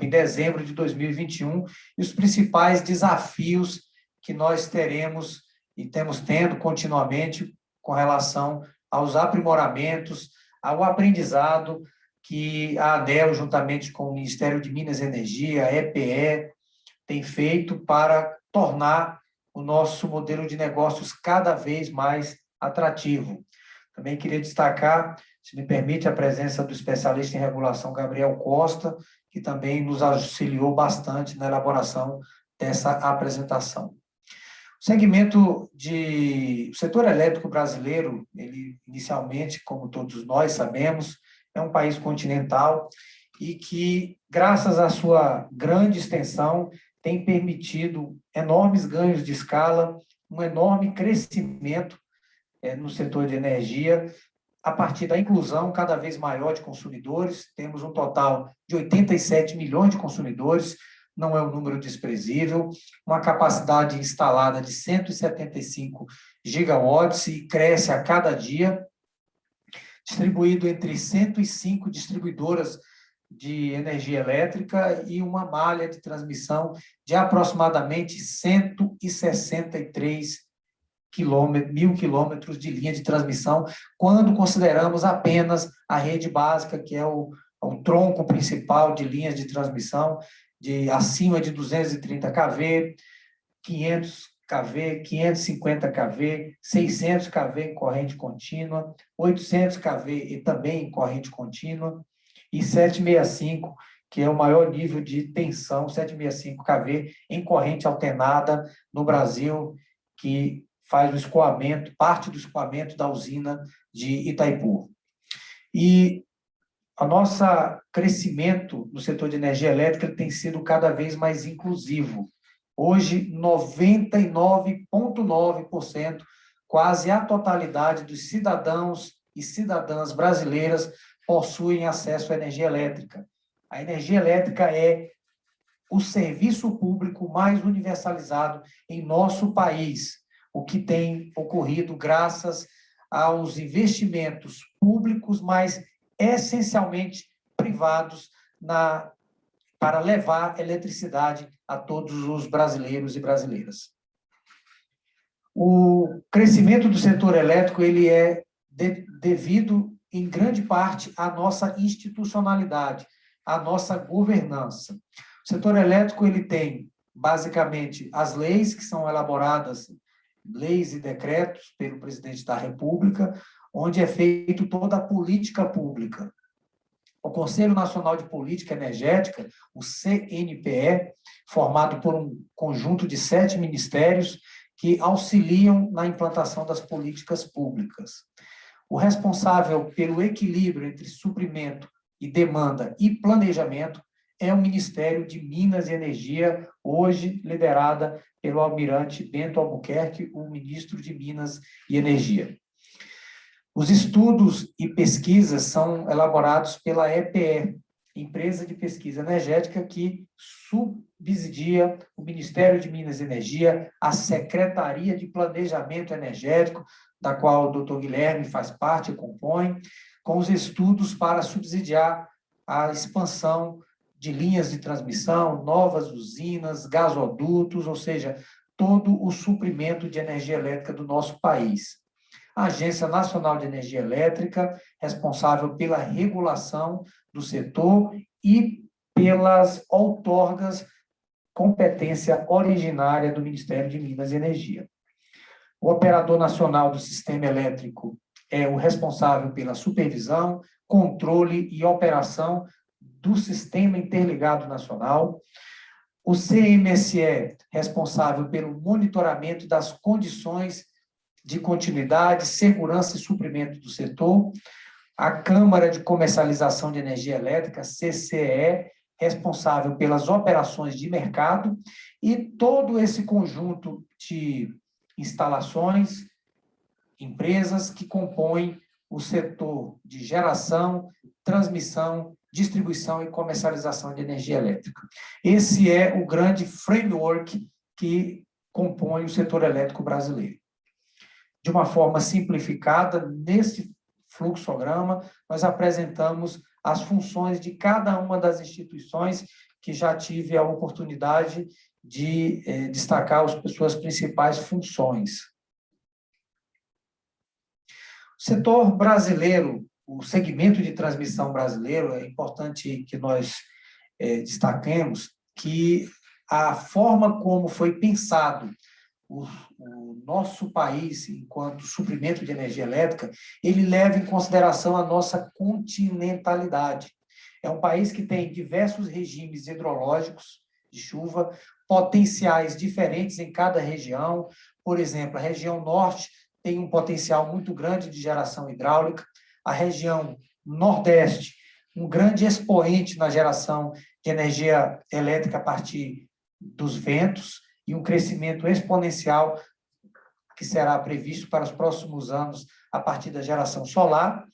dezembro de 2021, e os principais desafios que nós teremos e temos tendo continuamente com relação aos aprimoramentos, ao aprendizado que a ANEEL, juntamente com o Ministério de Minas e Energia, a EPE, tem feito para tornar o nosso modelo de negócios cada vez mais atrativo. Também queria destacar, se me permite, a presença do especialista em regulação Gabriel Costa, que também nos auxiliou bastante na elaboração dessa apresentação. O setor elétrico brasileiro, ele inicialmente, como todos nós sabemos, é um país continental e que, graças à sua grande extensão, tem permitido enormes ganhos de escala, um enorme crescimento no setor de energia, a partir da inclusão cada vez maior de consumidores. Temos um total de 87 milhões de consumidores, não é um número desprezível, uma capacidade instalada de 175 gigawatts e cresce a cada dia, distribuído entre 105 distribuidoras de energia elétrica e uma malha de transmissão de aproximadamente 163 mil quilômetros de linha de transmissão, quando consideramos apenas a rede básica, que é o tronco principal de linhas de transmissão, acima de 230 kV, 500 kV, 550 kV, 600 kV em corrente contínua, 800 kV e também em corrente contínua, e 765, que é o maior nível de tensão, 765 kV em corrente alternada no Brasil, que faz o escoamento, parte do escoamento da usina de Itaipu. E O nosso crescimento no setor de energia elétrica ele tem sido cada vez mais inclusivo. Hoje, 99,9%, quase a totalidade dos cidadãos e cidadãs brasileiras possuem acesso à energia elétrica. A energia elétrica é o serviço público mais universalizado em nosso país, o que tem ocorrido graças aos investimentos públicos, mas essencialmente privados para levar eletricidade a todos os brasileiros e brasileiras. O crescimento do setor elétrico ele é devido, em grande parte, à nossa institucionalidade, à nossa governança. O setor elétrico ele tem, basicamente, as leis que são elaboradas, leis e decretos pelo presidente da República, onde é feita toda a política pública. O Conselho Nacional de Política Energética, o CNPE, formado por um conjunto de 7 ministérios que auxiliam na implantação das políticas públicas. O responsável pelo equilíbrio entre suprimento e demanda e planejamento é o Ministério de Minas e Energia, hoje liderada pelo almirante Bento Albuquerque, o ministro de Minas e Energia. Os estudos e pesquisas são elaborados pela EPE, Empresa de Pesquisa Energética, que subsidia o Ministério de Minas e Energia, a Secretaria de Planejamento Energético, da qual o Dr. Guilherme faz parte e compõe, com os estudos para subsidiar a expansão de linhas de transmissão, novas usinas, gasodutos, ou seja, todo o suprimento de energia elétrica do nosso país. A Agência Nacional de Energia Elétrica, responsável pela regulação do setor e pelas outorgas, competência originária do Ministério de Minas e Energia. O Operador Nacional do Sistema Elétrico é o responsável pela supervisão, controle e operação do Sistema Interligado Nacional. O CMSE, responsável pelo monitoramento das condições de continuidade, segurança e suprimento do setor. A Câmara de Comercialização de Energia Elétrica, CCE, responsável pelas operações de mercado, e todo esse conjunto de instalações, empresas que compõem o setor de geração, transmissão, distribuição e comercialização de energia elétrica. Esse é o grande framework que compõe o setor elétrico brasileiro. De uma forma simplificada, nesse fluxograma, nós apresentamos as funções de cada uma das instituições que já tive a oportunidade de destacar as suas principais funções. O setor brasileiro, o segmento de transmissão brasileiro, é importante que nós destaquemos que a forma como foi pensado o nosso país, enquanto suprimento de energia elétrica, ele leva em consideração a nossa continentalidade. É um país que tem diversos regimes hidrológicos de chuva, potenciais diferentes em cada região. Por exemplo, a região norte tem um potencial muito grande de geração hidráulica, a região nordeste, um grande expoente na geração de energia elétrica a partir dos ventos, e um crescimento exponencial que será previsto para os próximos anos a partir da geração solar.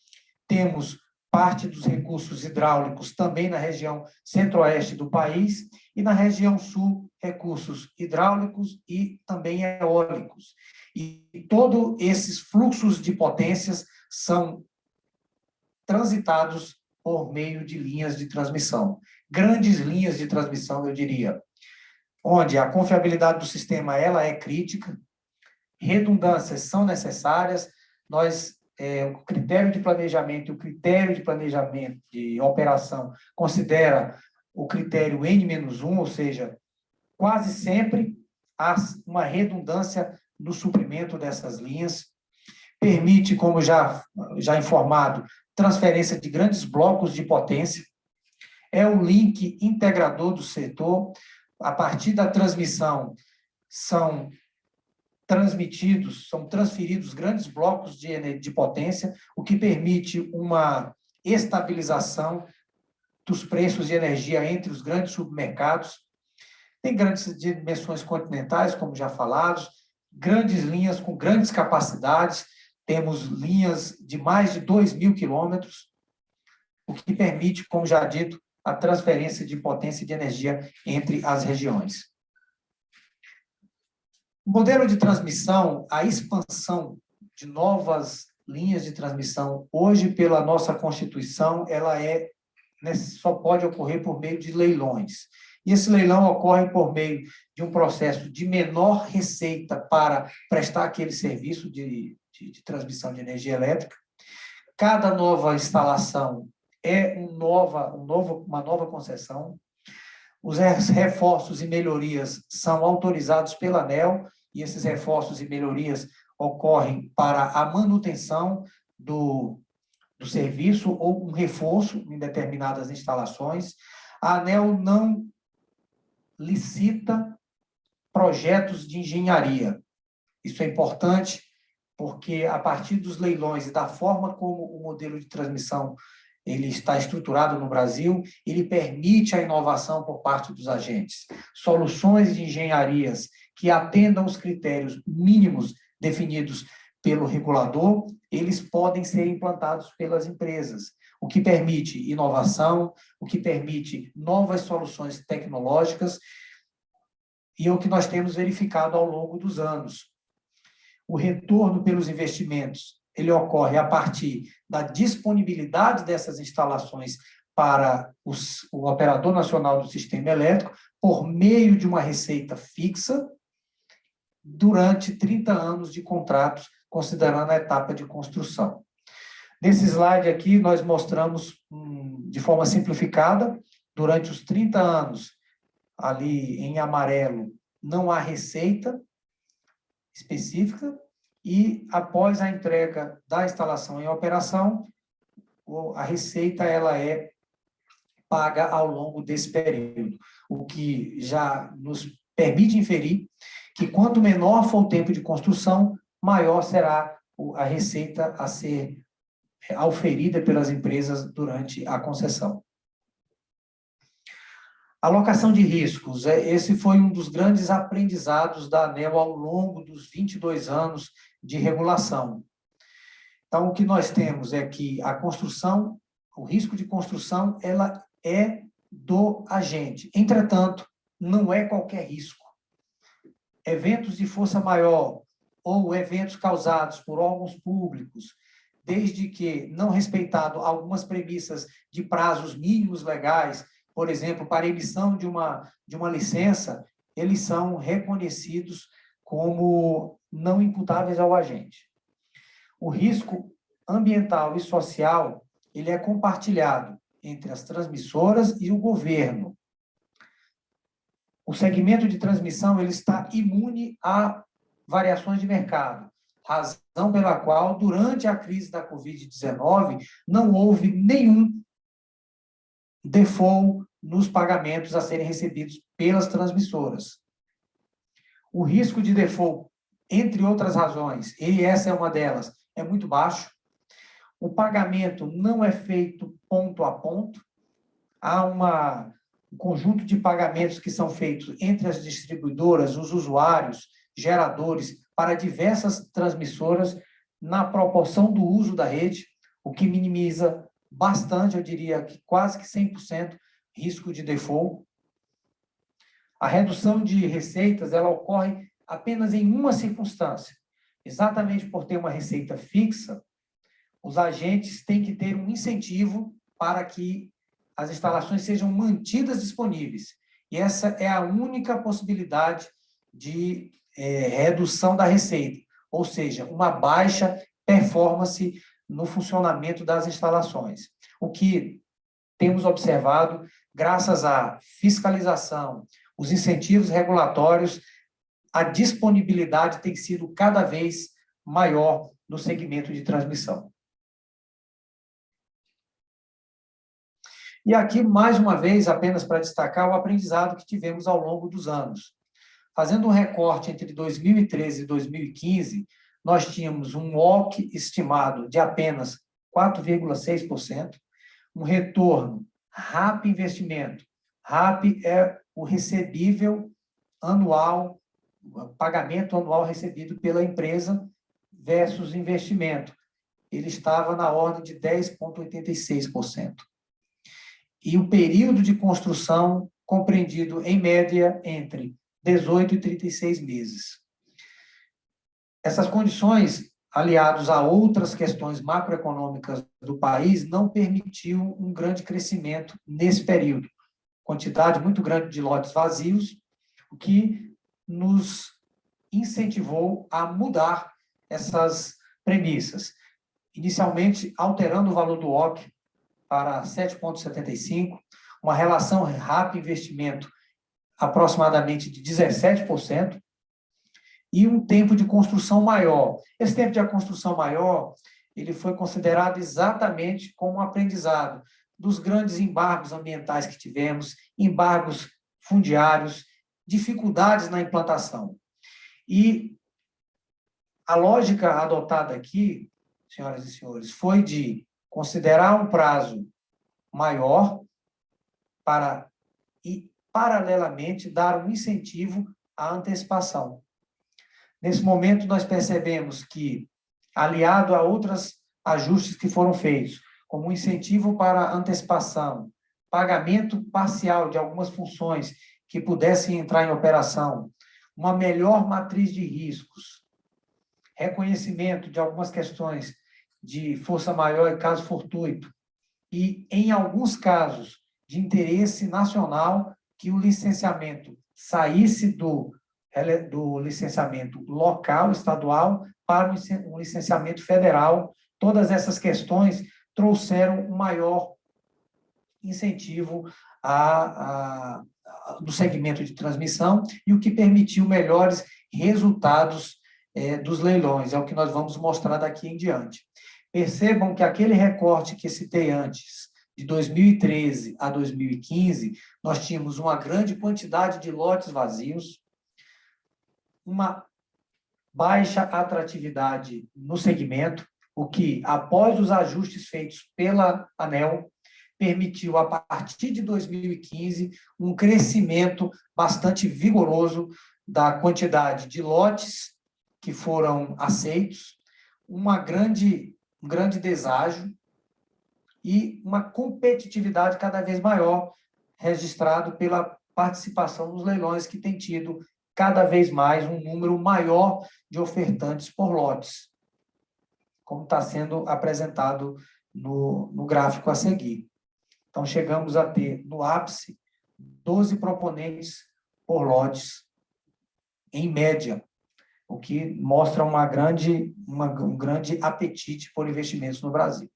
Temos parte dos recursos hidráulicos também na região centro-oeste do país e na região sul, recursos hidráulicos e também eólicos. E todos esses fluxos de potências são transitados por meio de linhas de transmissão. Grandes linhas de transmissão, eu diria, onde a confiabilidade do sistema ela é crítica, redundâncias são necessárias, o critério de planejamento e o critério de planejamento de operação considera o critério N-1, ou seja, quase sempre há uma redundância no suprimento dessas linhas, permite, como já informado, transferência de grandes blocos de potência, é o link integrador do setor. A partir da transmissão, são transferidos grandes blocos de potência, o que permite uma estabilização dos preços de energia entre os grandes supermercados. Tem grandes dimensões continentais, como já falados, grandes linhas com grandes capacidades, temos linhas de mais de 2.000 quilômetros, o que permite, como já dito, a transferência de potência de energia entre as regiões. O modelo de transmissão, a expansão de novas linhas de transmissão, hoje, pela nossa Constituição, ela só pode ocorrer por meio de leilões. E esse leilão ocorre por meio de um processo de menor receita para prestar aquele serviço de transmissão de energia elétrica. Cada nova instalação é uma nova concessão. Os reforços e melhorias são autorizados pela ANEEL, e esses reforços e melhorias ocorrem para a manutenção do serviço ou um reforço em determinadas instalações. A ANEEL não licita projetos de engenharia. Isso é importante, porque a partir dos leilões e da forma como o modelo de transmissão ele está estruturado no Brasil, ele permite a inovação por parte dos agentes. Soluções de engenharias que atendam os critérios mínimos definidos pelo regulador, eles podem ser implantados pelas empresas, o que permite inovação, o que permite novas soluções tecnológicas, e é o que nós temos verificado ao longo dos anos. O retorno pelos investimentos, ele ocorre a partir da disponibilidade dessas instalações para o operador nacional do sistema elétrico, por meio de uma receita fixa, durante 30 anos de contratos, considerando a etapa de construção. Nesse slide aqui, nós mostramos, de forma simplificada, durante os 30 anos, ali em amarelo, não há receita específica, e após a entrega da instalação em operação, a receita ela é paga ao longo desse período, o que já nos permite inferir que quanto menor for o tempo de construção, maior será a receita a ser auferida pelas empresas durante a concessão. Alocação de riscos. Esse foi um dos grandes aprendizados da ANEEL ao longo dos 22 anos de regulação. Então, o que nós temos é que a construção, o risco de construção, ela é do agente. Entretanto, não é qualquer risco. Eventos de força maior ou eventos causados por órgãos públicos, desde que não respeitado algumas premissas de prazos mínimos legais, por exemplo, para emissão de uma licença, eles são reconhecidos como não imputáveis ao agente. O risco ambiental e social, ele é compartilhado entre as transmissoras e o governo. O segmento de transmissão ele está imune a variações de mercado, razão pela qual, durante a crise da Covid-19, não houve nenhum default nos pagamentos a serem recebidos pelas transmissoras. O risco de default, entre outras razões, e essa é uma delas, é muito baixo. O pagamento não é feito ponto a ponto. Há um conjunto de pagamentos que são feitos entre as distribuidoras, os usuários, geradores, para diversas transmissoras, na proporção do uso da rede, o que minimiza bastante, eu diria que quase que 100%, risco de default. A redução de receitas, ela ocorre apenas em uma circunstância. Exatamente por ter uma receita fixa, os agentes têm que ter um incentivo para que as instalações sejam mantidas disponíveis. E essa é a única possibilidade de redução da receita, ou seja, uma baixa performance no funcionamento das instalações. O que temos observado, graças à fiscalização, os incentivos regulatórios, a disponibilidade tem sido cada vez maior no segmento de transmissão. E aqui, mais uma vez, apenas para destacar o aprendizado que tivemos ao longo dos anos. Fazendo um recorte entre 2013 e 2015, nós tínhamos um WOC estimado de apenas 4,6%, um retorno. RAP investimento. RAP é o recebível anual, o pagamento anual recebido pela empresa versus investimento. Ele estava na ordem de 10,86%. E o período de construção compreendido, em média, entre 18 e 36 meses. Essas condições, aliados a outras questões macroeconômicas do país, não permitiu um grande crescimento nesse período. Quantidade muito grande de lotes vazios, o que nos incentivou a mudar essas premissas. Inicialmente, alterando o valor do OC para 7,75, uma relação RAP investimento aproximadamente de 17%, e um tempo de construção maior. Esse tempo de construção maior, ele foi considerado exatamente como um aprendizado dos grandes embargos ambientais que tivemos, embargos fundiários, dificuldades na implantação. E a lógica adotada aqui, senhoras e senhores, foi de considerar um prazo maior para, e, paralelamente, dar um incentivo à antecipação. Nesse momento, nós percebemos que, aliado a outros ajustes que foram feitos, como incentivo para antecipação, pagamento parcial de algumas funções que pudessem entrar em operação, uma melhor matriz de riscos, reconhecimento de algumas questões de força maior e caso fortuito, e, em alguns casos, de interesse nacional, que o licenciamento saísse do licenciamento local, estadual, para um licenciamento federal. Todas essas questões trouxeram um maior incentivo do segmento de transmissão e o que permitiu melhores resultados dos leilões. É o que nós vamos mostrar daqui em diante. Percebam que aquele recorte que citei antes, de 2013 a 2015, nós tínhamos uma grande quantidade de lotes vazios, uma baixa atratividade no segmento, o que, após os ajustes feitos pela ANEEL, permitiu, a partir de 2015, um crescimento bastante vigoroso da quantidade de lotes que foram aceitos, um grande deságio e uma competitividade cada vez maior, registrado pela participação nos leilões, que tem tido cada vez mais um número maior de ofertantes por lotes, como está sendo apresentado no gráfico a seguir. Então, chegamos a ter, no ápice, 12 proponentes por lotes, em média, o que mostra um grande apetite por investimentos no Brasil.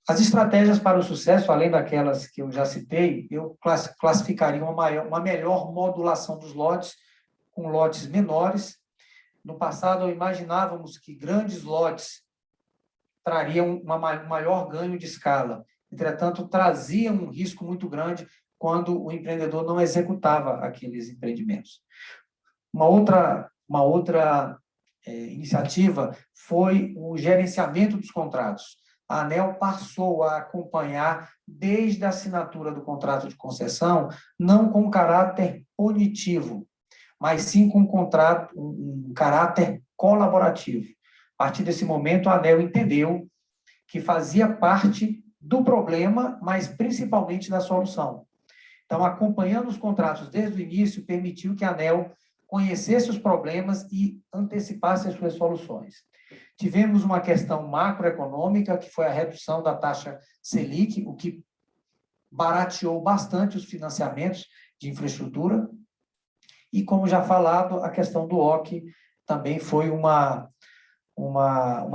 As estratégias para o sucesso, além daquelas que eu já citei, eu classificaria uma melhor modulação dos lotes, com lotes menores. No passado, imaginávamos que grandes lotes trariam um maior ganho de escala. Entretanto, traziam um risco muito grande quando o empreendedor não executava aqueles empreendimentos. Uma outra iniciativa foi o gerenciamento dos contratos. A ANEEL passou a acompanhar, desde a assinatura do contrato de concessão, não com caráter punitivo, mas sim com um caráter colaborativo. A partir desse momento, a ANEEL entendeu que fazia parte do problema, mas principalmente da solução. Então, acompanhando os contratos desde o início, permitiu que a ANEEL conhecesse os problemas e antecipasse as suas soluções. Tivemos uma questão macroeconômica, que foi a redução da taxa Selic, o que barateou bastante os financiamentos de infraestrutura. E, como já falado, a questão do OC também foi uma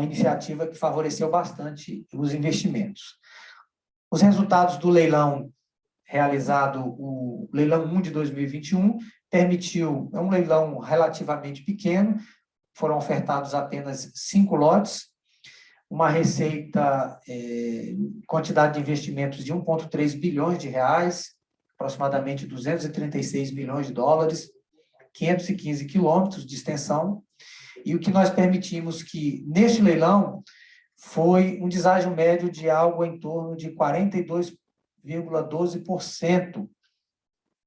iniciativa que favoreceu bastante os investimentos. Os resultados do leilão realizado, o leilão 1 de 2021, permitiu, é um leilão relativamente pequeno, foram ofertados apenas 5 lotes, uma receita, quantidade de investimentos de 1,3 bilhões de reais, aproximadamente 236 milhões de dólares, 515 quilômetros de extensão, e o que nós permitimos que, neste leilão, foi um deságio médio de algo em torno de 42,12%,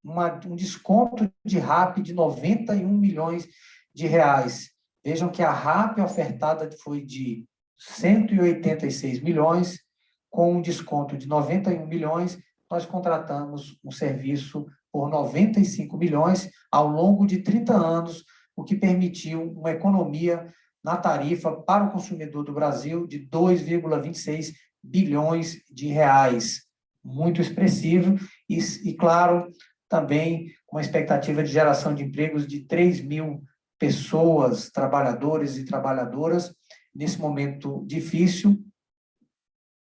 um desconto de RAP de 91 milhões de reais. Vejam que a RAP ofertada foi de 186 milhões, com um desconto de 91 milhões, nós contratamos um serviço por 95 milhões ao longo de 30 anos, o que permitiu uma economia na tarifa para o consumidor do Brasil de 2,26 bilhões de reais. Muito expressivo e, claro, também uma expectativa de geração de empregos de 3 mil pessoas, trabalhadores e trabalhadoras, nesse momento difícil.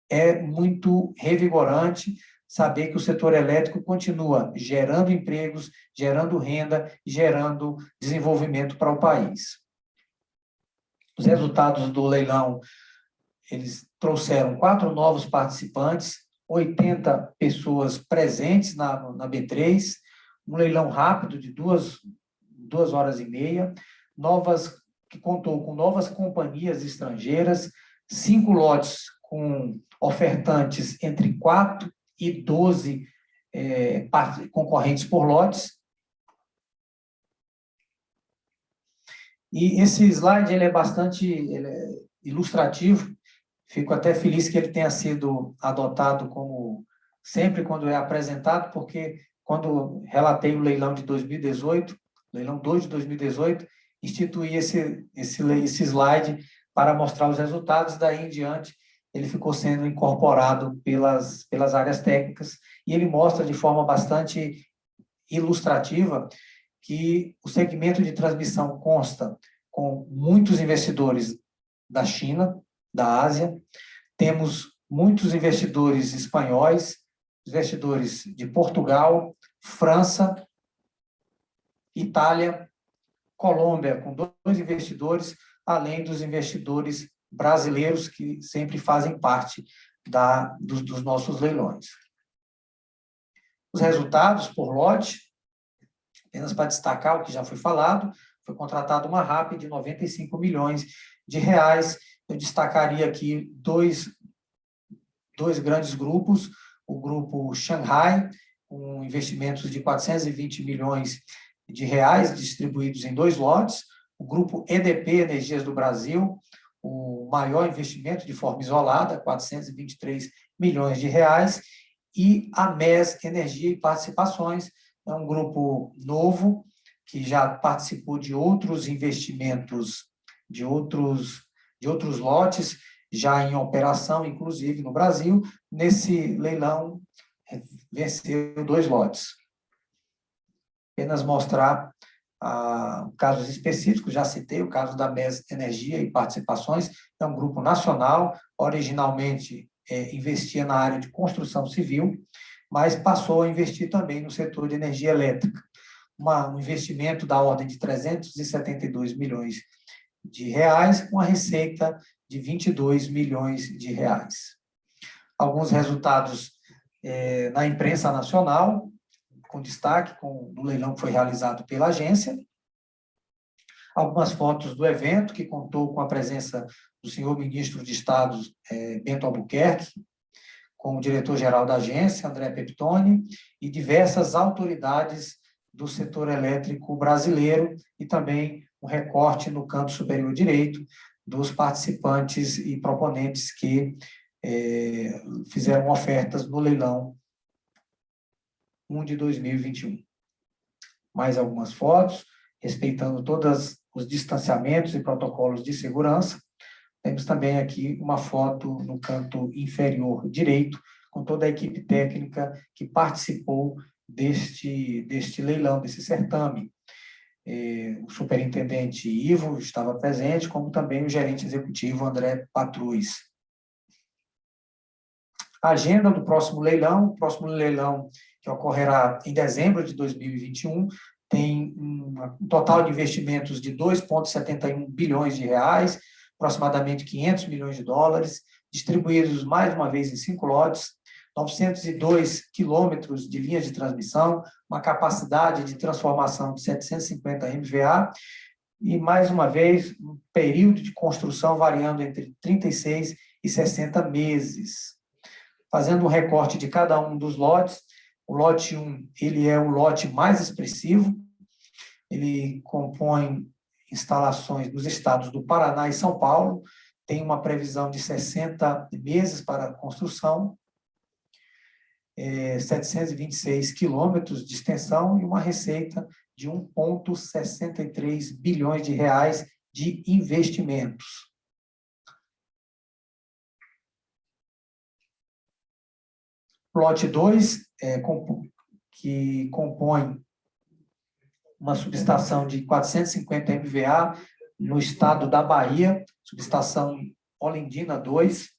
É muito revigorante saber que o setor elétrico continua gerando empregos, gerando renda, gerando desenvolvimento para o país. Os resultados do leilão, eles trouxeram 4 novos participantes, 80 pessoas presentes na B3, um leilão rápido de 2 horas e meia, que contou com novas companhias estrangeiras, 5 lotes com ofertantes entre 4 e 12 concorrentes por lotes. E esse slide ele é bastante ilustrativo. Fico até feliz que ele tenha sido adotado como sempre quando é apresentado, porque quando relatei o leilão de 2018, leilão 2 de 2018, instituí esse slide para mostrar os resultados, daí em diante ele ficou sendo incorporado pelas áreas técnicas, e ele mostra de forma bastante ilustrativa que o segmento de transmissão consta com muitos investidores da China, da Ásia, temos muitos investidores espanhóis, investidores de Portugal, França, Itália, Colômbia, com 2 investidores, além dos investidores brasileiros que sempre fazem parte dos nossos leilões. Os resultados por lote, apenas para destacar o que já foi falado, foi contratada uma RAP de 95 milhões de reais. Eu destacaria aqui dois grandes grupos, o grupo Shanghai, com investimentos de 420 milhões de reais distribuídos em 2 lotes, o grupo EDP Energias do Brasil, o maior investimento de forma isolada, 423 milhões de reais, e a MES Energia e Participações, é um grupo novo, que já participou de outros investimentos, de outros lotes, já em operação, inclusive no Brasil. Nesse leilão, venceu 2 lotes. Apenas mostrar casos específicos, já citei o caso da MES Energia e Participações, é um grupo nacional, originalmente investia na área de construção civil, mas passou a investir também no setor de energia elétrica. Um investimento da ordem de 372 milhões de reais, com a receita de 22 milhões de reais. Alguns resultados na imprensa nacional, com destaque do leilão que foi realizado pela agência. Algumas fotos do evento, que contou com a presença do senhor ministro de Estado, Bento Albuquerque, com o diretor-geral da agência, André Peptoni, e diversas autoridades do setor elétrico brasileiro, e também um recorte no canto superior direito dos participantes e proponentes que fizeram ofertas no leilão 1 de 2021. Mais algumas fotos, respeitando todos os distanciamentos e protocolos de segurança. Temos também aqui uma foto no canto inferior direito, com toda a equipe técnica que participou deste leilão, desse certame. O superintendente Ivo estava presente, como também o gerente executivo André Patrus. A agenda do próximo leilão, o próximo leilão que ocorrerá em dezembro de 2021, tem um total de investimentos de 2,71 bilhões de reais, aproximadamente 500 milhões de dólares, distribuídos mais uma vez em 5 lotes, 902 quilômetros de linhas de transmissão, uma capacidade de transformação de 750 MVA, e, mais uma vez, um período de construção variando entre 36 160 meses. Fazendo um recorte de cada um dos lotes, o lote 1, ele é o lote mais expressivo, ele compõe instalações nos estados do Paraná e São Paulo, tem uma previsão de 60 meses para a construção, 726 quilômetros de extensão e uma receita de 1,63 bilhões de reais de investimentos. Lote 2, que compõe uma subestação de 450 MVA no estado da Bahia, subestação Olindina 2,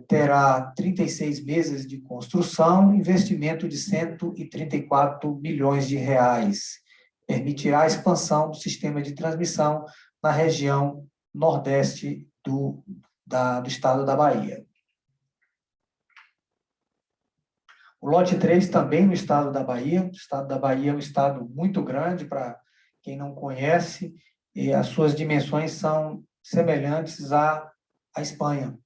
terá 36 meses de construção, investimento de 134 milhões de reais. Permitirá a expansão do sistema de transmissão na região nordeste do estado da Bahia. O lote 3 também no estado da Bahia. O estado da Bahia é um estado muito grande, para quem não conhece, e as suas dimensões são semelhantes à Espanha.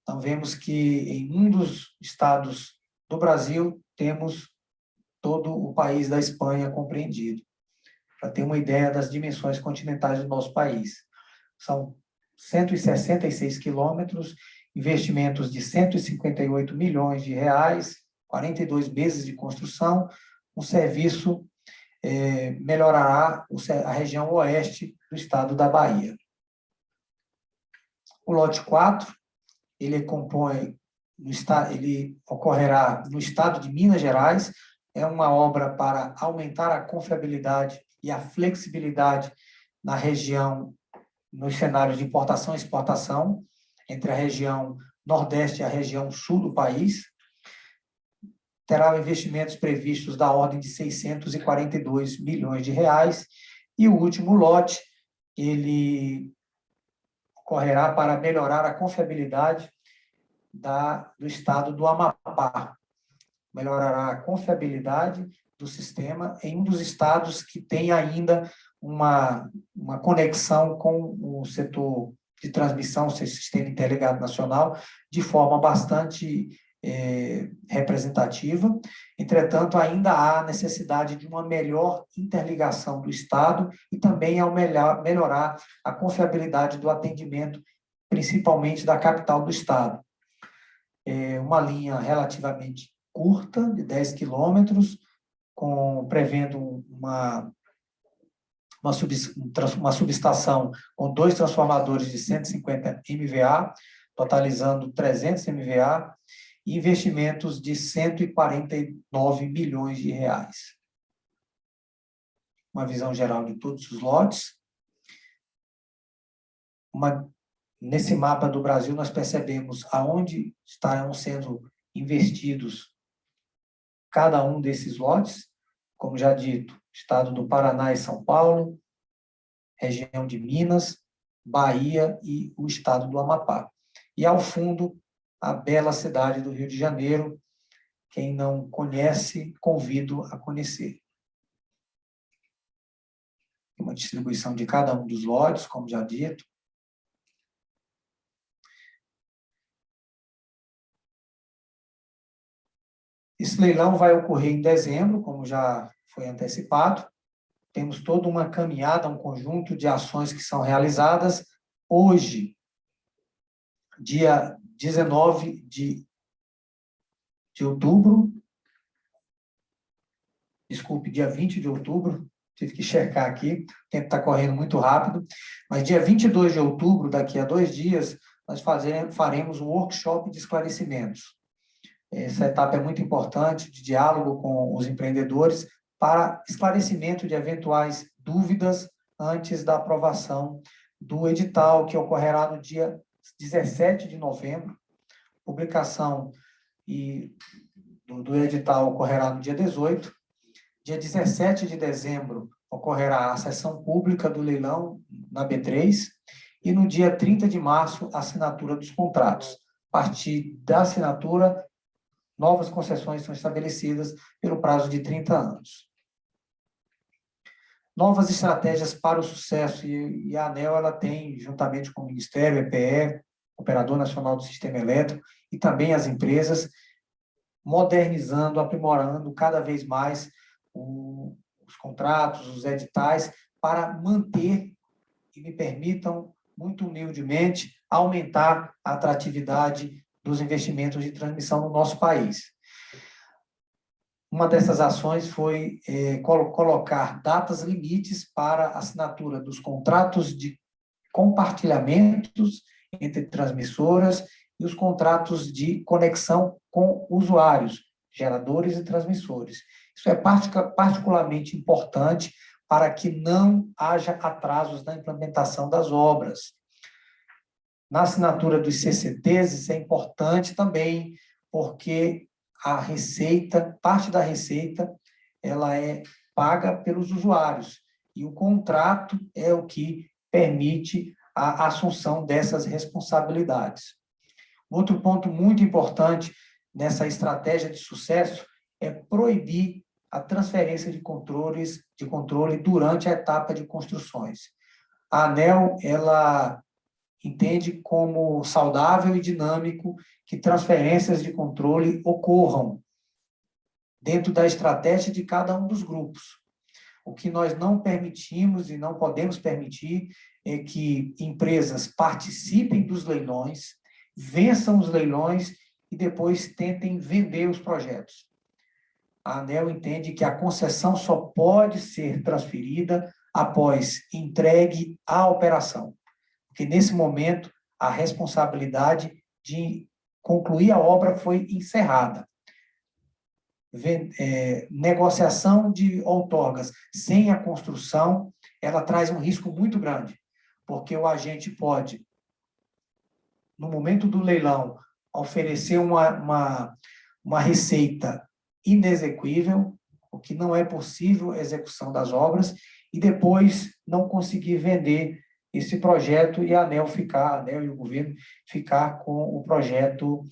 Então, vemos que em um dos estados do Brasil temos todo o país da Espanha compreendido, para ter uma ideia das dimensões continentais do nosso país. São 166 quilômetros, investimentos de 158 milhões de reais, 42 meses de construção, um serviço melhorará a região oeste do estado da Bahia. O lote 4, ele ocorrerá no estado de Minas Gerais, é uma obra para aumentar a confiabilidade e a flexibilidade na região, nos cenários de importação e exportação, entre a região nordeste e a região sul do país. Terá investimentos previstos da ordem de 642 milhões de reais. E o último lote, ele ocorrerá para melhorar a confiabilidade do estado do Amapá. Melhorará a confiabilidade do sistema em um dos estados que tem ainda uma conexão com o setor de transmissão, o sistema interligado nacional, de forma bastante representativa. Entretanto, ainda há necessidade de uma melhor interligação do estado e também ao melhorar a confiabilidade do atendimento, principalmente da capital do estado. Uma linha relativamente curta, de 10 quilômetros, prevendo uma subestação com 2 transformadores de 150 MVA, totalizando 300 MVA, e investimentos de 149 milhões de reais. Uma visão geral de todos os lotes. Nesse mapa do Brasil, nós percebemos aonde estarão sendo investidos cada um desses lotes, como já dito, estado do Paraná e São Paulo, região de Minas, Bahia e o estado do Amapá. E ao fundo, a bela cidade do Rio de Janeiro. Quem não conhece, convido a conhecer. Uma distribuição de cada um dos lotes, como já dito. Esse leilão vai ocorrer em dezembro, como já foi antecipado. Temos toda uma caminhada, um conjunto de ações que são realizadas. Hoje, dia 19 de outubro, desculpe, dia 20 de outubro, tive que checar aqui, o tempo está correndo muito rápido, mas dia 22 de outubro, daqui a 2 dias, nós faremos um workshop de esclarecimentos. Essa etapa é muito importante, de diálogo com os empreendedores, para esclarecimento de eventuais dúvidas antes da aprovação do edital, que ocorrerá no dia 17 de novembro. Publicação do edital ocorrerá no dia 18. Dia 17 de dezembro ocorrerá a sessão pública do leilão na B3 e no dia 30 de março a assinatura dos contratos. A partir da assinatura, novas concessões são estabelecidas pelo prazo de 30 anos. novas estratégias para o sucesso, e a ANEEL ela tem, juntamente com o Ministério, EPE, Operador Nacional do Sistema Elétrico, e também as empresas, modernizando, aprimorando cada vez mais os contratos, os editais, para manter, e me permitam, muito humildemente, aumentar a atratividade dos investimentos de transmissão no nosso país. Uma dessas ações foi colocar datas limites para a assinatura dos contratos de compartilhamentos entre transmissoras e os contratos de conexão com usuários, geradores e transmissores. Isso é particularmente importante para que não haja atrasos na implementação das obras. Na assinatura dos CCTs, isso é importante também, porque a receita, parte da receita, ela é paga pelos usuários, e o contrato é o que permite a assunção dessas responsabilidades. Outro ponto muito importante nessa estratégia de sucesso é proibir a transferência de controle durante a etapa de construções. A ANEEL, ela entende como saudável e dinâmico que transferências de controle ocorram dentro da estratégia de cada um dos grupos. O que nós não permitimos e não podemos permitir é que empresas participem dos leilões, vençam os leilões e depois tentem vender os projetos. A ANEEL entende que a concessão só pode ser transferida após entregue à operação, porque nesse momento a responsabilidade de concluir a obra foi encerrada. Negociação de outorgas sem a construção, ela traz um risco muito grande, porque o agente pode, no momento do leilão, oferecer uma receita inexequível, o que não é possível a execução das obras, e depois não conseguir vender esse projeto e a ANEEL e o governo ficar com o projeto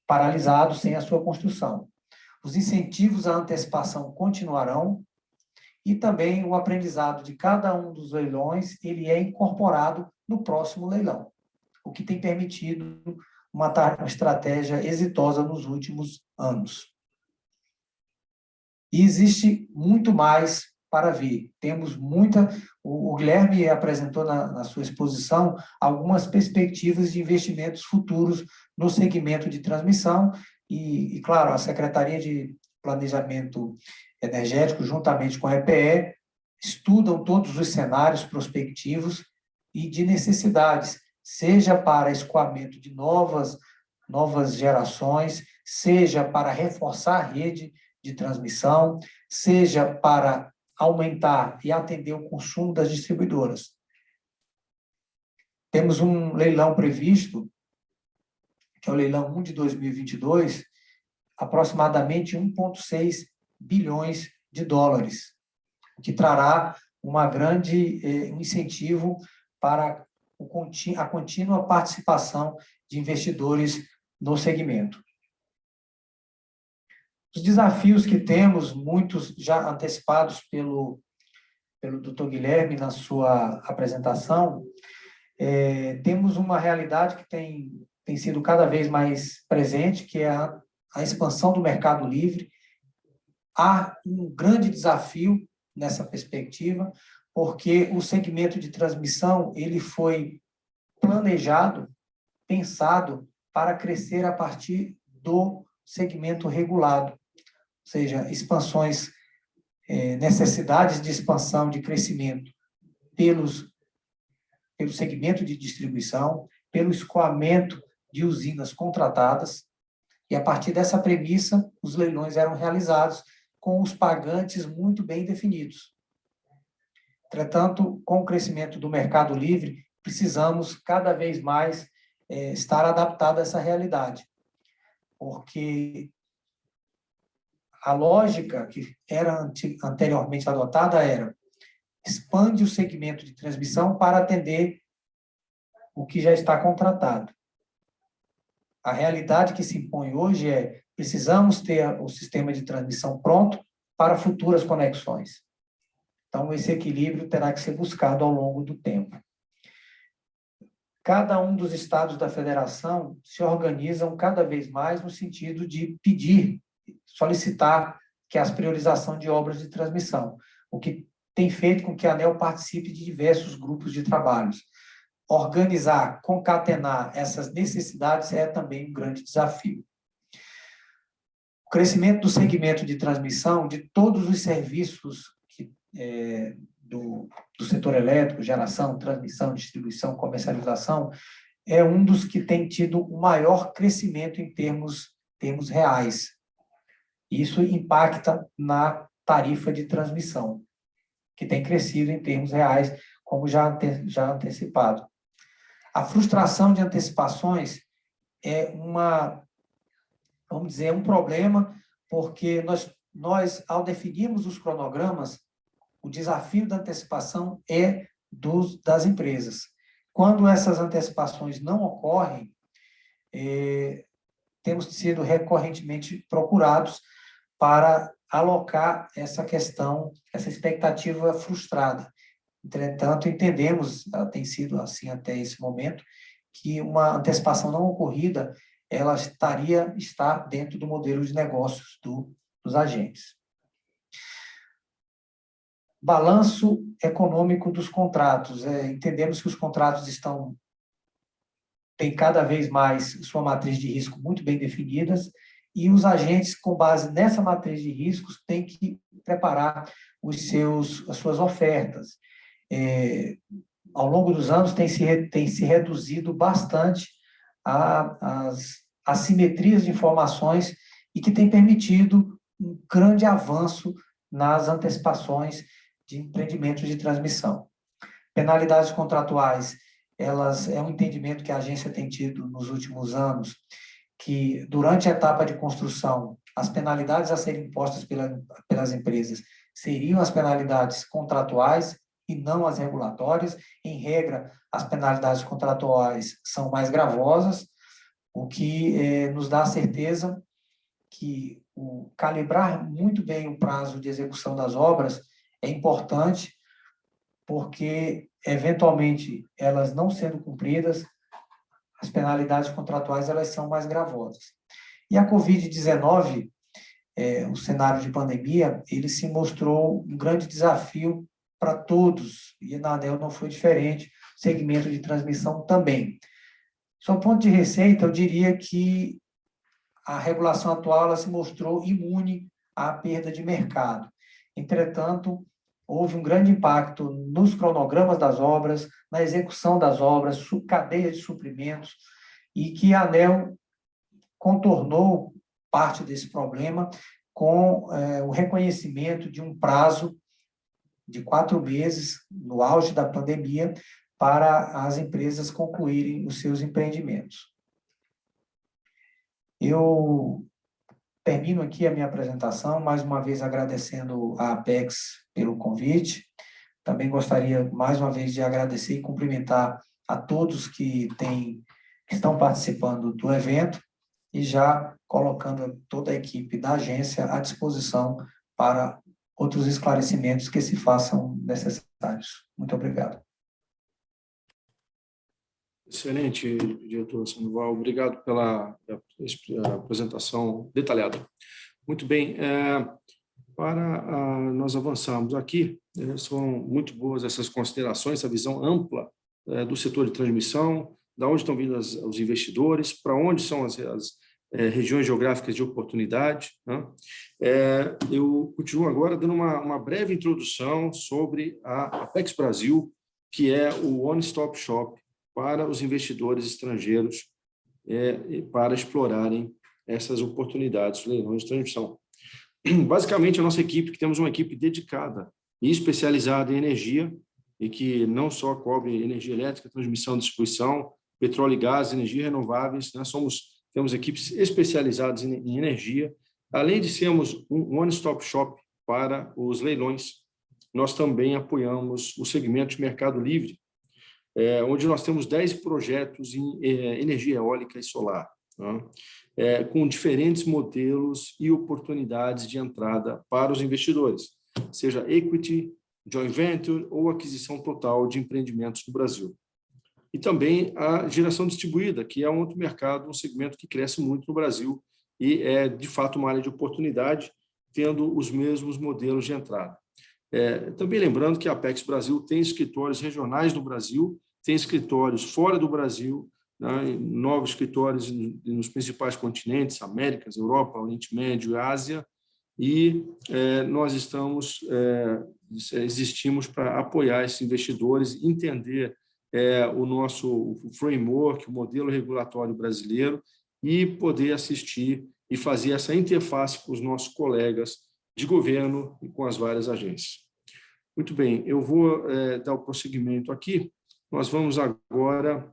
paralisado sem a sua construção. Os incentivos à antecipação continuarão, e também o aprendizado de cada um dos leilões, ele é incorporado no próximo leilão, o que tem permitido uma estratégia exitosa nos últimos anos. E existe muito mais para ver. Temos o Guilherme apresentou na sua exposição algumas perspectivas de investimentos futuros no segmento de transmissão e, claro, a Secretaria de Planejamento Energético, juntamente com a EPE, estudam todos os cenários prospectivos e de necessidades, seja para escoamento de novas gerações, seja para reforçar a rede de transmissão, seja para aumentar e atender o consumo das distribuidoras. Temos um leilão previsto, que é o leilão 1 de 2022, aproximadamente 1,6 bilhões de dólares, o que trará um incentivo para a contínua participação de investidores no segmento. Os desafios que temos, muitos já antecipados pelo Dr. Guilherme na sua apresentação, temos uma realidade que tem sido cada vez mais presente, que é a expansão do mercado livre. Há um grande desafio nessa perspectiva, porque o segmento de transmissão ele foi planejado, pensado para crescer a partir do segmento regulado, ou seja, expansões, necessidades de expansão, de crescimento pelo segmento de distribuição, pelo escoamento de usinas contratadas, e a partir dessa premissa, os leilões eram realizados com os pagantes muito bem definidos. Entretanto, com o crescimento do mercado livre, precisamos cada vez mais estar adaptados a essa realidade, porque a lógica que era anteriormente adotada era expande o segmento de transmissão para atender o que já está contratado. A realidade que se impõe hoje é precisamos ter o sistema de transmissão pronto para futuras conexões. Então, esse equilíbrio terá que ser buscado ao longo do tempo. Cada um dos estados da federação se organizam cada vez mais no sentido de pedir, solicitar que as priorização de obras de transmissão, o que tem feito com que a ANEEL participe de diversos grupos de trabalhos. Organizar, concatenar essas necessidades é também um grande desafio. O crescimento do segmento de transmissão de todos os serviços do setor elétrico, geração, transmissão, distribuição, comercialização, é um dos que tem tido o maior crescimento em termos reais. Isso impacta na tarifa de transmissão, que tem crescido em termos reais, como já antecipado. A frustração de antecipações é vamos dizer, um problema, porque nós, ao definirmos os cronogramas, o desafio da antecipação é das empresas. Quando essas antecipações não ocorrem, temos sido recorrentemente procurados para alocar essa questão, essa expectativa frustrada. Entretanto, entendemos, tem sido assim até esse momento, que uma antecipação não ocorrida, ela está dentro do modelo de negócios dos agentes. Balanço econômico dos contratos. Entendemos que os contratos têm cada vez mais sua matriz de risco muito bem definidas e os agentes, com base nessa matriz de riscos, têm que preparar as suas ofertas. Ao longo dos anos, tem se reduzido bastante as assimetrias de informações e que tem permitido um grande avanço nas antecipações de empreendimentos de transmissão. Penalidades contratuais, elas é um entendimento que a agência tem tido nos últimos anos, que durante a etapa de construção, as penalidades a serem impostas pelas empresas seriam as penalidades contratuais e não as regulatórias. Em regra, as penalidades contratuais são mais gravosas, o que nos dá a certeza que calibrar muito bem o prazo de execução das obras é importante, porque, eventualmente, elas não sendo cumpridas, as penalidades contratuais elas são mais gravosas. E a Covid-19, o cenário de pandemia, ele se mostrou um grande desafio para todos, e na ANEEL não foi diferente, o segmento de transmissão também. Sob o ponto de receita, eu diria que a regulação atual ela se mostrou imune à perda de mercado. Entretanto, houve um grande impacto nos cronogramas das obras, na execução das obras, cadeia de suprimentos, e que a ANEEL contornou parte desse problema com o reconhecimento de um prazo de 4 meses, no auge da pandemia, para as empresas concluírem os seus empreendimentos. Eu termino aqui a minha apresentação, mais uma vez agradecendo à Apex pelo convite. Também gostaria, mais uma vez, de agradecer e cumprimentar a todos que estão participando do evento e já colocando toda a equipe da agência à disposição para outros esclarecimentos que se façam necessários. Muito obrigado. Excelente, diretor Sandoval. Obrigado pela apresentação detalhada. Muito bem. Para nós avançarmos aqui, são muito boas essas considerações, essa visão ampla do setor de transmissão, de onde estão vindo os investidores, para onde são as regiões geográficas de oportunidade. Né? Eu continuo agora dando uma breve introdução sobre a Apex Brasil, que é o one-stop shop para os investidores estrangeiros para explorarem essas oportunidades de leilões de transmissão. Basicamente, a nossa equipe, que temos uma equipe dedicada e especializada em energia, e que não só cobre energia elétrica, transmissão, distribuição, petróleo e gás, energia renováveis, né? Temos equipes especializadas em energia. Além de sermos um one-stop shop para os leilões, nós também apoiamos o segmento de mercado livre, onde nós temos 10 projetos em energia eólica e solar, né? Com diferentes modelos e oportunidades de entrada para os investidores, seja equity, joint venture ou aquisição total de empreendimentos no Brasil. E também a geração distribuída, que é um outro mercado, um segmento que cresce muito no Brasil e é, de fato, uma área de oportunidade, tendo os mesmos modelos de entrada. Também lembrando que a Apex Brasil tem escritórios regionais no Brasil, tem escritórios fora do Brasil, né, novos escritórios nos principais continentes, Américas, Europa, Oriente Médio e Ásia, e nós existimos para apoiar esses investidores, entender o nosso framework, o modelo regulatório brasileiro, e poder assistir e fazer essa interface com os nossos colegas de governo e com as várias agências. Muito bem, eu vou dar o prosseguimento aqui. Nós vamos agora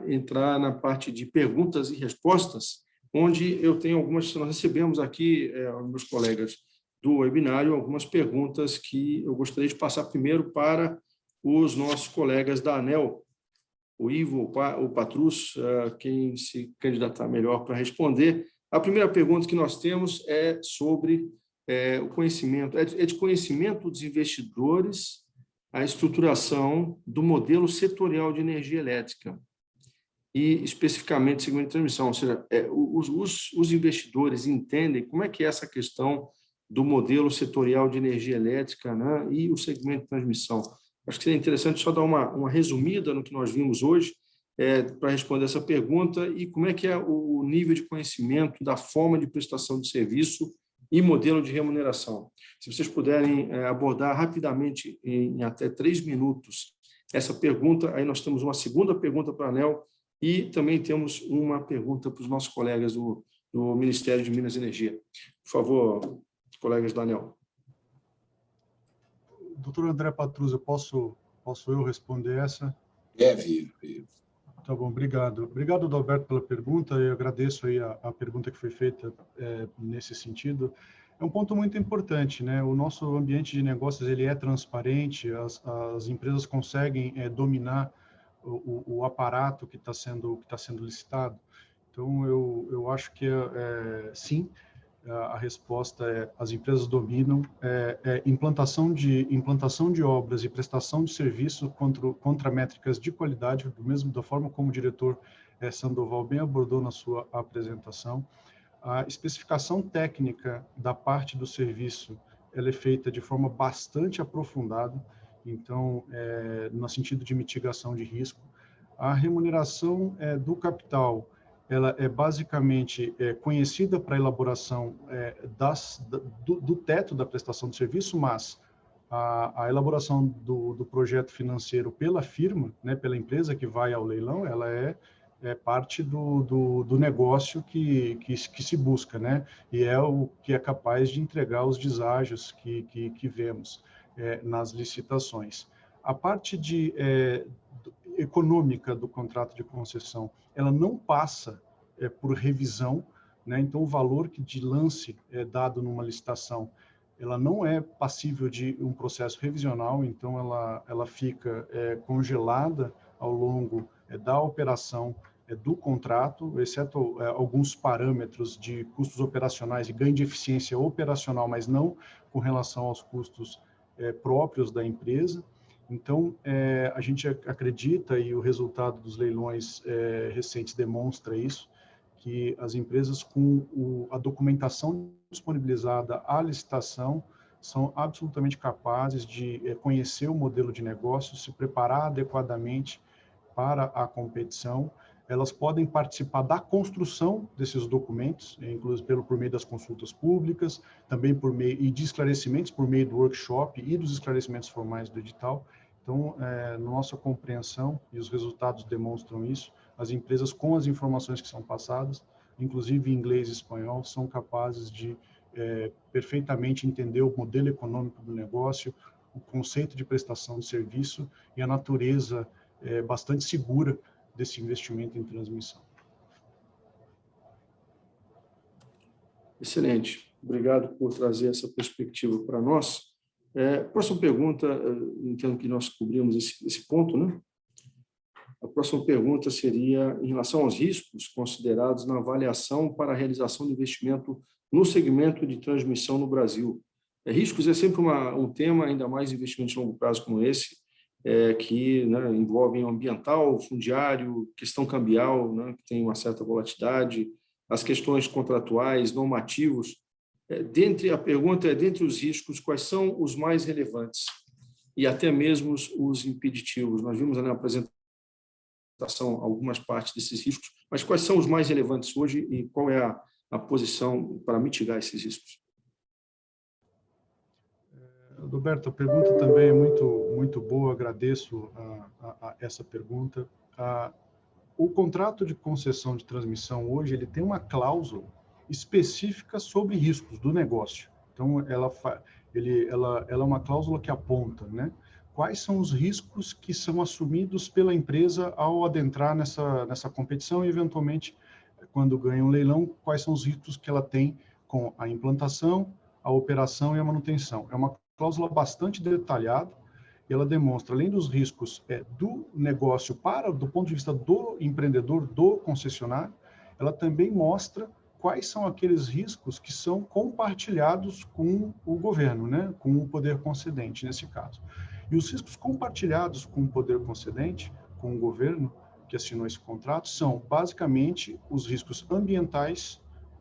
entrar na parte de perguntas e respostas, onde eu tenho algumas, nós recebemos aqui, meus colegas do webinário, algumas perguntas que eu gostaria de passar primeiro para os nossos colegas da ANEEL, o Ivo, o Patrus, quem se candidatar melhor para responder. A primeira pergunta que nós temos é sobre o conhecimento, é de conhecimento dos investidores a estruturação do modelo setorial de energia elétrica e, especificamente, segmento de transmissão, ou seja, os investidores entendem como é que é essa questão do modelo setorial de energia elétrica, né, e o segmento de transmissão. Acho que seria interessante só dar uma resumida no que nós vimos hoje, para responder essa pergunta, e como é que é o nível de conhecimento da forma de prestação de serviço e modelo de remuneração. Se vocês puderem abordar rapidamente, em até 3 minutos, essa pergunta, aí nós temos uma segunda pergunta para a ANEEL e também temos uma pergunta para os nossos colegas do Ministério de Minas e Energia. Por favor, colegas da ANEEL. Doutor André Patrus, posso eu responder essa? Deve. Tá bom, obrigado. Obrigado, Adalberto, pela pergunta. Eu agradeço aí a pergunta que foi feita nesse sentido. É um ponto muito importante, né? O nosso ambiente de negócios ele é transparente, as empresas conseguem dominar o aparato que está sendo licitado. Então, eu acho que sim. A resposta é: as empresas dominam. Implantação de obras e prestação de serviço contra métricas de qualidade, da forma como o diretor Sandoval bem abordou na sua apresentação. A especificação técnica da parte do serviço ela é feita de forma bastante aprofundada, então, no sentido de mitigação de risco. A remuneração do capital ela é basicamente conhecida para a elaboração do teto da prestação de serviço, mas a elaboração do projeto financeiro pela firma, né, pela empresa que vai ao leilão, ela é parte do negócio que se busca, né, e é o que é capaz de entregar os deságios que vemos nas licitações. A parte econômica do contrato de concessão, ela não passa por revisão, né? Então o valor de lance dado numa licitação, ela não é passível de um processo revisional, então ela fica congelada ao longo da operação do contrato, exceto alguns parâmetros de custos operacionais e ganho de eficiência operacional, mas não com relação aos custos próprios da empresa. Então, a gente acredita, e o resultado dos leilões recentes demonstra isso, que as empresas com a documentação disponibilizada à licitação são absolutamente capazes de conhecer o modelo de negócio, se preparar adequadamente para a competição. Elas podem participar da construção desses documentos, inclusive por meio das consultas públicas, também por meio de esclarecimentos por meio do workshop e dos esclarecimentos formais do edital. Então, nossa compreensão, e os resultados demonstram isso, as empresas com as informações que são passadas, inclusive em inglês e espanhol, são capazes de perfeitamente entender o modelo econômico do negócio, o conceito de prestação de serviço e a natureza bastante segura desse investimento em transmissão. Excelente. Obrigado por trazer essa perspectiva para nós. Próxima pergunta, entendo que nós cobrimos esse ponto, né? A próxima pergunta seria em relação aos riscos considerados na avaliação para a realização de investimento no segmento de transmissão no Brasil. Riscos é sempre um tema, ainda mais investimentos de longo prazo como esse, que, né, envolvem ambiental, fundiário, questão cambial, né, que tem uma certa volatilidade, as questões contratuais, normativos. A pergunta é, dentre os riscos, quais são os mais relevantes e até mesmo os impeditivos? Nós vimos na apresentação algumas partes desses riscos, mas quais são os mais relevantes hoje e qual é a posição para mitigar esses riscos? Roberto, a pergunta também é muito boa, agradeço a essa pergunta. O contrato de concessão de transmissão hoje ele tem uma cláusula específica sobre riscos do negócio. Então, ela é uma cláusula que aponta, né, quais são os riscos que são assumidos pela empresa ao adentrar nessa competição e, eventualmente, quando ganha um leilão, quais são os riscos que ela tem com a implantação, a operação e a manutenção. É uma cláusula bastante detalhada e ela demonstra, além dos riscos do negócio do ponto de vista do empreendedor, do concessionário, ela também mostra quais são aqueles riscos que são compartilhados com o governo, né? Com o poder concedente, nesse caso. E os riscos compartilhados com o poder concedente, com o governo que assinou esse contrato, são basicamente os riscos ambientais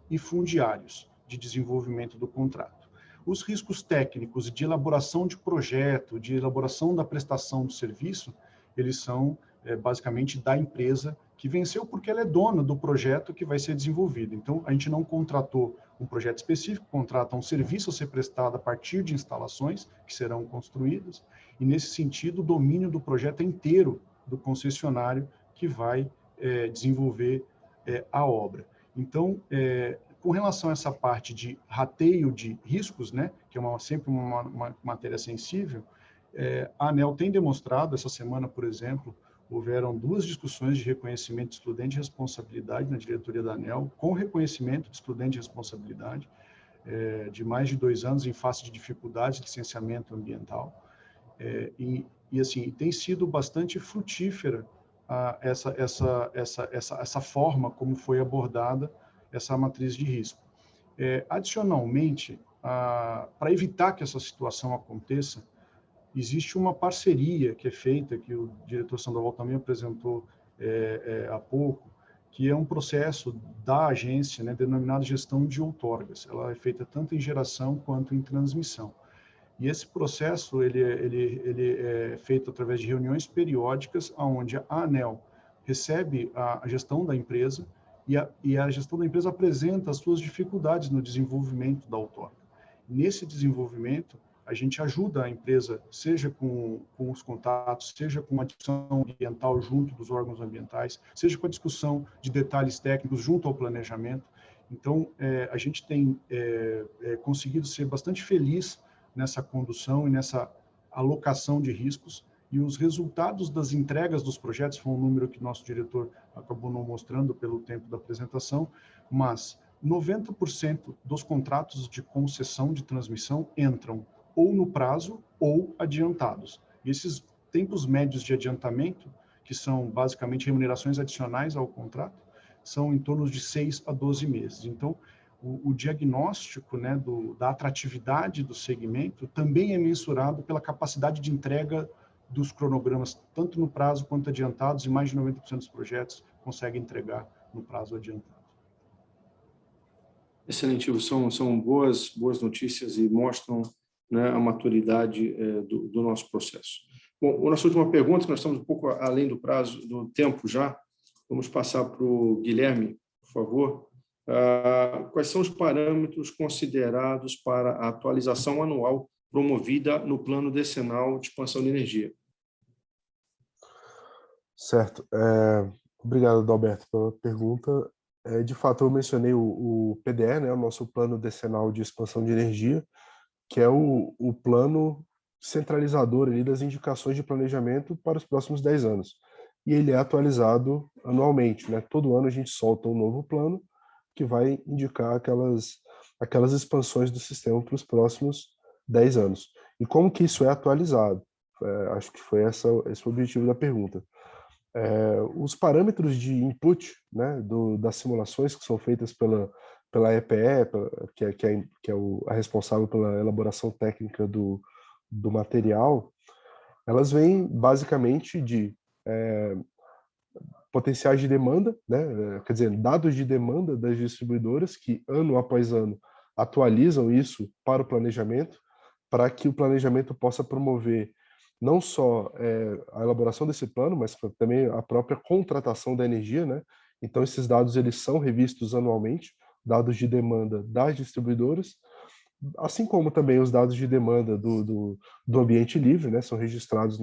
e fundiários de desenvolvimento do contrato. Os riscos técnicos de elaboração de projeto, de elaboração da prestação do serviço, eles são basicamente da empresa que venceu porque ela é dona do projeto que vai ser desenvolvido. Então, a gente não contratou um projeto específico, contrata um serviço a ser prestado a partir de instalações que serão construídas, e nesse sentido, o domínio do projeto é inteiro do concessionário que vai desenvolver a obra. Então, com relação a essa parte de rateio de riscos, né, que é sempre uma matéria sensível, a ANEEL tem demonstrado, essa semana, por exemplo, houveram 2 discussões de reconhecimento de excludente de responsabilidade na diretoria da ANEEL, com reconhecimento de excludente de responsabilidade de mais de 2 anos em face de dificuldades de licenciamento ambiental. E assim, tem sido bastante frutífera essa forma como foi abordada essa matriz de risco. Adicionalmente, para evitar que essa situação aconteça, existe uma parceria que é feita, que o diretor Sandoval também apresentou há pouco, que é um processo da agência, né, denominado gestão de outorgas. Ela é feita tanto em geração quanto em transmissão. E esse processo ele é feito através de reuniões periódicas, onde a ANEEL recebe a gestão da empresa e a gestão da empresa apresenta as suas dificuldades no desenvolvimento da outorga. Nesse desenvolvimento, a gente ajuda a empresa, seja com os contatos, seja com a discussão ambiental junto dos órgãos ambientais, seja com a discussão de detalhes técnicos junto ao planejamento. Então, a gente tem conseguido ser bastante feliz nessa condução e nessa alocação de riscos, e os resultados das entregas dos projetos, foi um número que nosso diretor acabou não mostrando pelo tempo da apresentação, mas 90% dos contratos de concessão de transmissão entram ou no prazo ou adiantados. E esses tempos médios de adiantamento, que são basicamente remunerações adicionais ao contrato, são em torno de 6 a 12 meses. Então, o diagnóstico, né, da atratividade do segmento também é mensurado pela capacidade de entrega dos cronogramas, tanto no prazo quanto adiantados, e mais de 90% dos projetos conseguem entregar no prazo adiantado. Excelente, Ivo. São boas notícias e mostram, né, a maturidade do nosso processo. Bom, a nossa última pergunta, nós estamos um pouco além do prazo, do tempo já, vamos passar para o Guilherme, por favor. Quais são os parâmetros considerados para a atualização anual promovida no Plano Decenal de Expansão de Energia? Certo. Obrigado, Adalberto, pela pergunta. De fato, eu mencionei o PDE, né, o nosso Plano Decenal de Expansão de Energia, que é o plano centralizador ali das indicações de planejamento para os próximos 10 anos. E ele é atualizado anualmente, né? Todo ano a gente solta um novo plano que vai indicar aquelas expansões do sistema para os próximos 10 anos. E como que isso é atualizado? Acho que foi esse o objetivo da pergunta. Os parâmetros de input, né, das simulações que são feitas pela EPE, que é a responsável pela elaboração técnica do material, elas vêm basicamente de potenciais de demanda, né? Quer dizer, dados de demanda das distribuidoras que, ano após ano, atualizam isso para o planejamento, para que o planejamento possa promover não só a elaboração desse plano, mas também a própria contratação da energia, né? Então, esses dados eles são revistos anualmente, dados de demanda das distribuidoras, assim como também os dados de demanda do ambiente livre, né? São registrados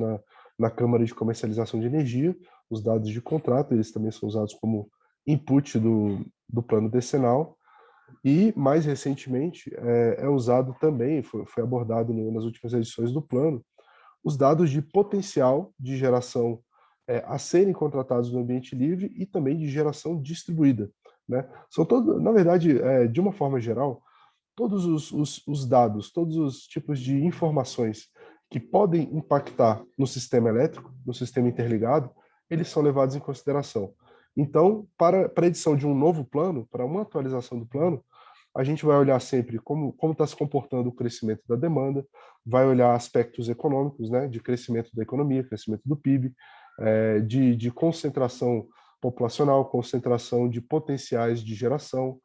na Câmara de Comercialização de Energia. Os dados de contrato, eles também são usados como input do plano decenal. E, mais recentemente, é usado também, foi abordado nas últimas edições do plano, os dados de potencial de geração a serem contratados no ambiente livre e também de geração distribuída, né? São todos, na verdade, de uma forma geral, todos os dados, todos os tipos de informações que podem impactar no sistema elétrico, no sistema interligado, eles são levados em consideração. Então, para a edição de um novo plano, para uma atualização do plano, a gente vai olhar sempre como está se comportando o crescimento da demanda, vai olhar aspectos econômicos, né, de crescimento da economia, crescimento do PIB, de concentração populacional, concentração de potenciais de geração,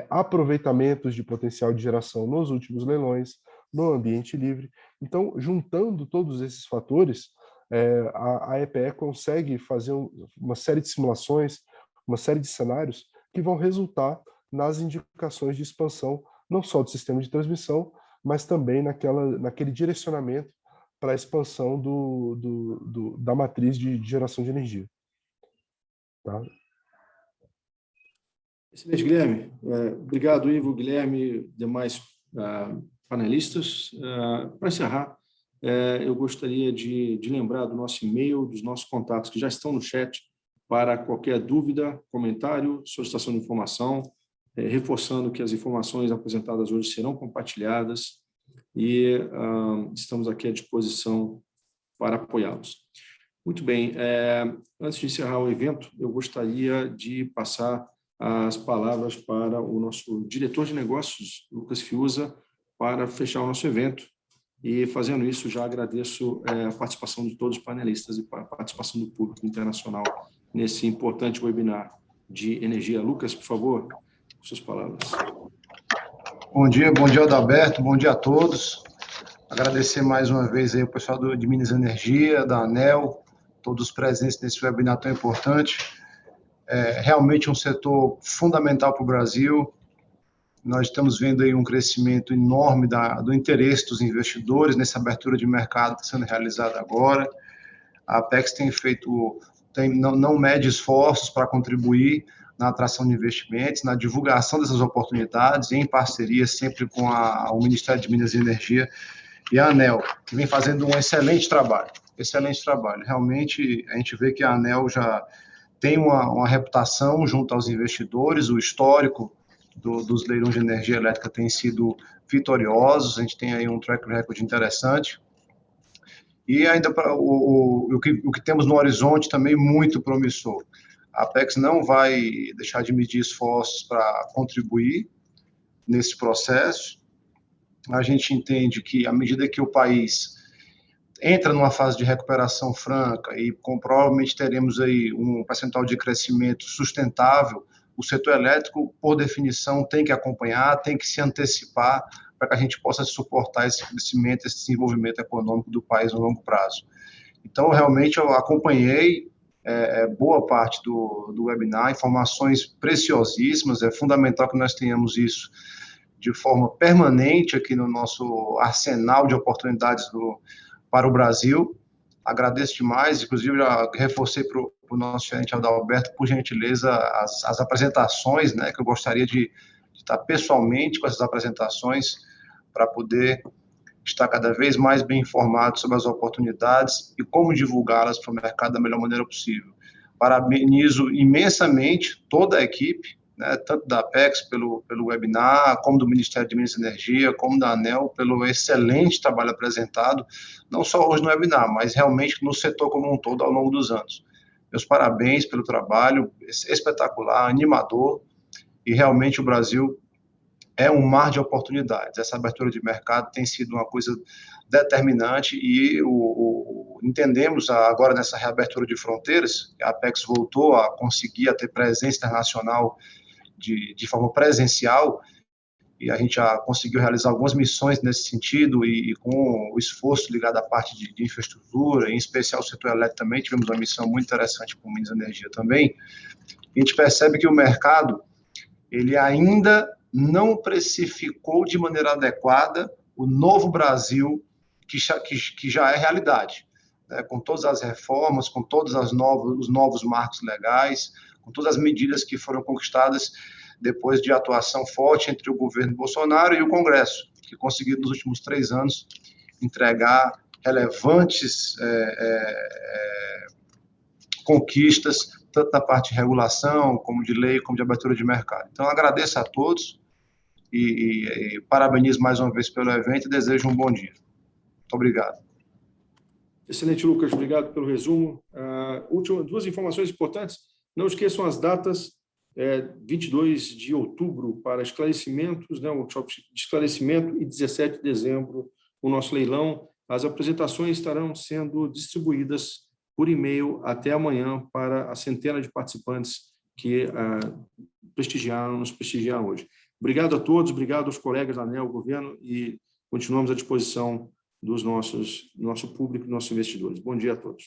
aproveitamentos de potencial de geração nos últimos leilões, no ambiente livre. Então, juntando todos esses fatores, a EPE consegue fazer uma série de simulações, uma série de cenários que vão resultar nas indicações de expansão, não só do sistema de transmissão, mas também naquele direcionamento para a expansão da matriz de geração de energia. Tá? Excelente, Guilherme. Obrigado, Ivo, Guilherme, demais panelistas. Para encerrar, eu gostaria de lembrar do nosso e-mail, dos nossos contatos que já estão no chat, para qualquer dúvida, comentário, solicitação de informação, reforçando que as informações apresentadas hoje serão compartilhadas e estamos aqui à disposição para apoiá-los. Muito bem, antes de encerrar o evento, eu gostaria de passar as palavras para o nosso diretor de negócios, Lucas Fiuza, para fechar o nosso evento. E, fazendo isso, já agradeço a participação de todos os panelistas e a participação do público internacional nesse importante webinar de energia. Lucas, por favor, suas palavras. Bom dia, Adalberto, bom dia a todos. Agradecer mais uma vez aí o pessoal de Minas Energia, da ANEEL, todos presentes nesse webinar tão importante. Realmente um setor fundamental para o Brasil. Nós estamos vendo aí um crescimento enorme do interesse dos investidores nessa abertura de mercado que está sendo realizada agora. A Apex não mede esforços para contribuir na atração de investimentos, na divulgação dessas oportunidades, em parceria sempre com o Ministério de Minas e Energia e a ANEEL, que vem fazendo um excelente trabalho. Realmente, a gente vê que a ANEEL já tem uma reputação junto aos investidores, o histórico dos leilões de energia elétrica tem sido vitoriosos, a gente tem aí um track record interessante. E ainda o que temos no horizonte também muito promissor. A Apex não vai deixar de medir esforços para contribuir nesse processo. A gente entende que, à medida que o país entra numa fase de recuperação franca e provavelmente teremos aí um percentual de crescimento sustentável, o setor elétrico, por definição, tem que acompanhar, tem que se antecipar para que a gente possa suportar esse crescimento, esse desenvolvimento econômico do país no longo prazo. Então, realmente, eu acompanhei boa parte do webinar, informações preciosíssimas, é fundamental que nós tenhamos isso de forma permanente aqui no nosso arsenal de oportunidades para o Brasil. Agradeço demais, inclusive já reforcei para o nosso gerente Adalberto, por gentileza, as apresentações, né, que eu gostaria de estar pessoalmente com essas apresentações para poder estar cada vez mais bem informado sobre as oportunidades e como divulgá-las para o mercado da melhor maneira possível. Parabenizo imensamente toda a equipe, né, tanto da Apex pelo webinar, como do Ministério de Minas e Energia, como da ANEEL, pelo excelente trabalho apresentado, não só hoje no webinar, mas realmente no setor como um todo ao longo dos anos. Meus parabéns pelo trabalho espetacular, animador, e realmente o Brasil é um mar de oportunidades. Essa abertura de mercado tem sido uma coisa determinante e entendemos agora nessa reabertura de fronteiras, a Apex voltou a conseguir ter presença internacional de forma presencial, e a gente já conseguiu realizar algumas missões nesse sentido, e com o esforço ligado à parte de infraestrutura, em especial o setor elétrico também, tivemos uma missão muito interessante com o Minas Energia também. A gente percebe que o mercado, ele ainda não precificou de maneira adequada o novo Brasil, que já é realidade, né? Com todas as reformas, com todos os novos marcos legais, com todas as medidas que foram conquistadas depois de atuação forte entre o governo Bolsonaro e o Congresso, que conseguiu nos últimos 3 anos entregar relevantes conquistas, tanto na parte de regulação, como de lei, como de abertura de mercado. Então, agradeço a todos e parabenizo mais uma vez pelo evento e desejo um bom dia. Muito obrigado. Excelente, Lucas. Obrigado pelo resumo. Duas informações importantes. Não esqueçam as datas. 22 de outubro para esclarecimentos, né, workshop de esclarecimento, e 17 de dezembro o nosso leilão. As apresentações estarão sendo distribuídas por e-mail até amanhã para a centena de participantes que nos prestigiaram hoje. Obrigado a todos, obrigado aos colegas da ANEEL, governo, e continuamos à disposição do nosso público e dos nossos investidores. Bom dia a todos.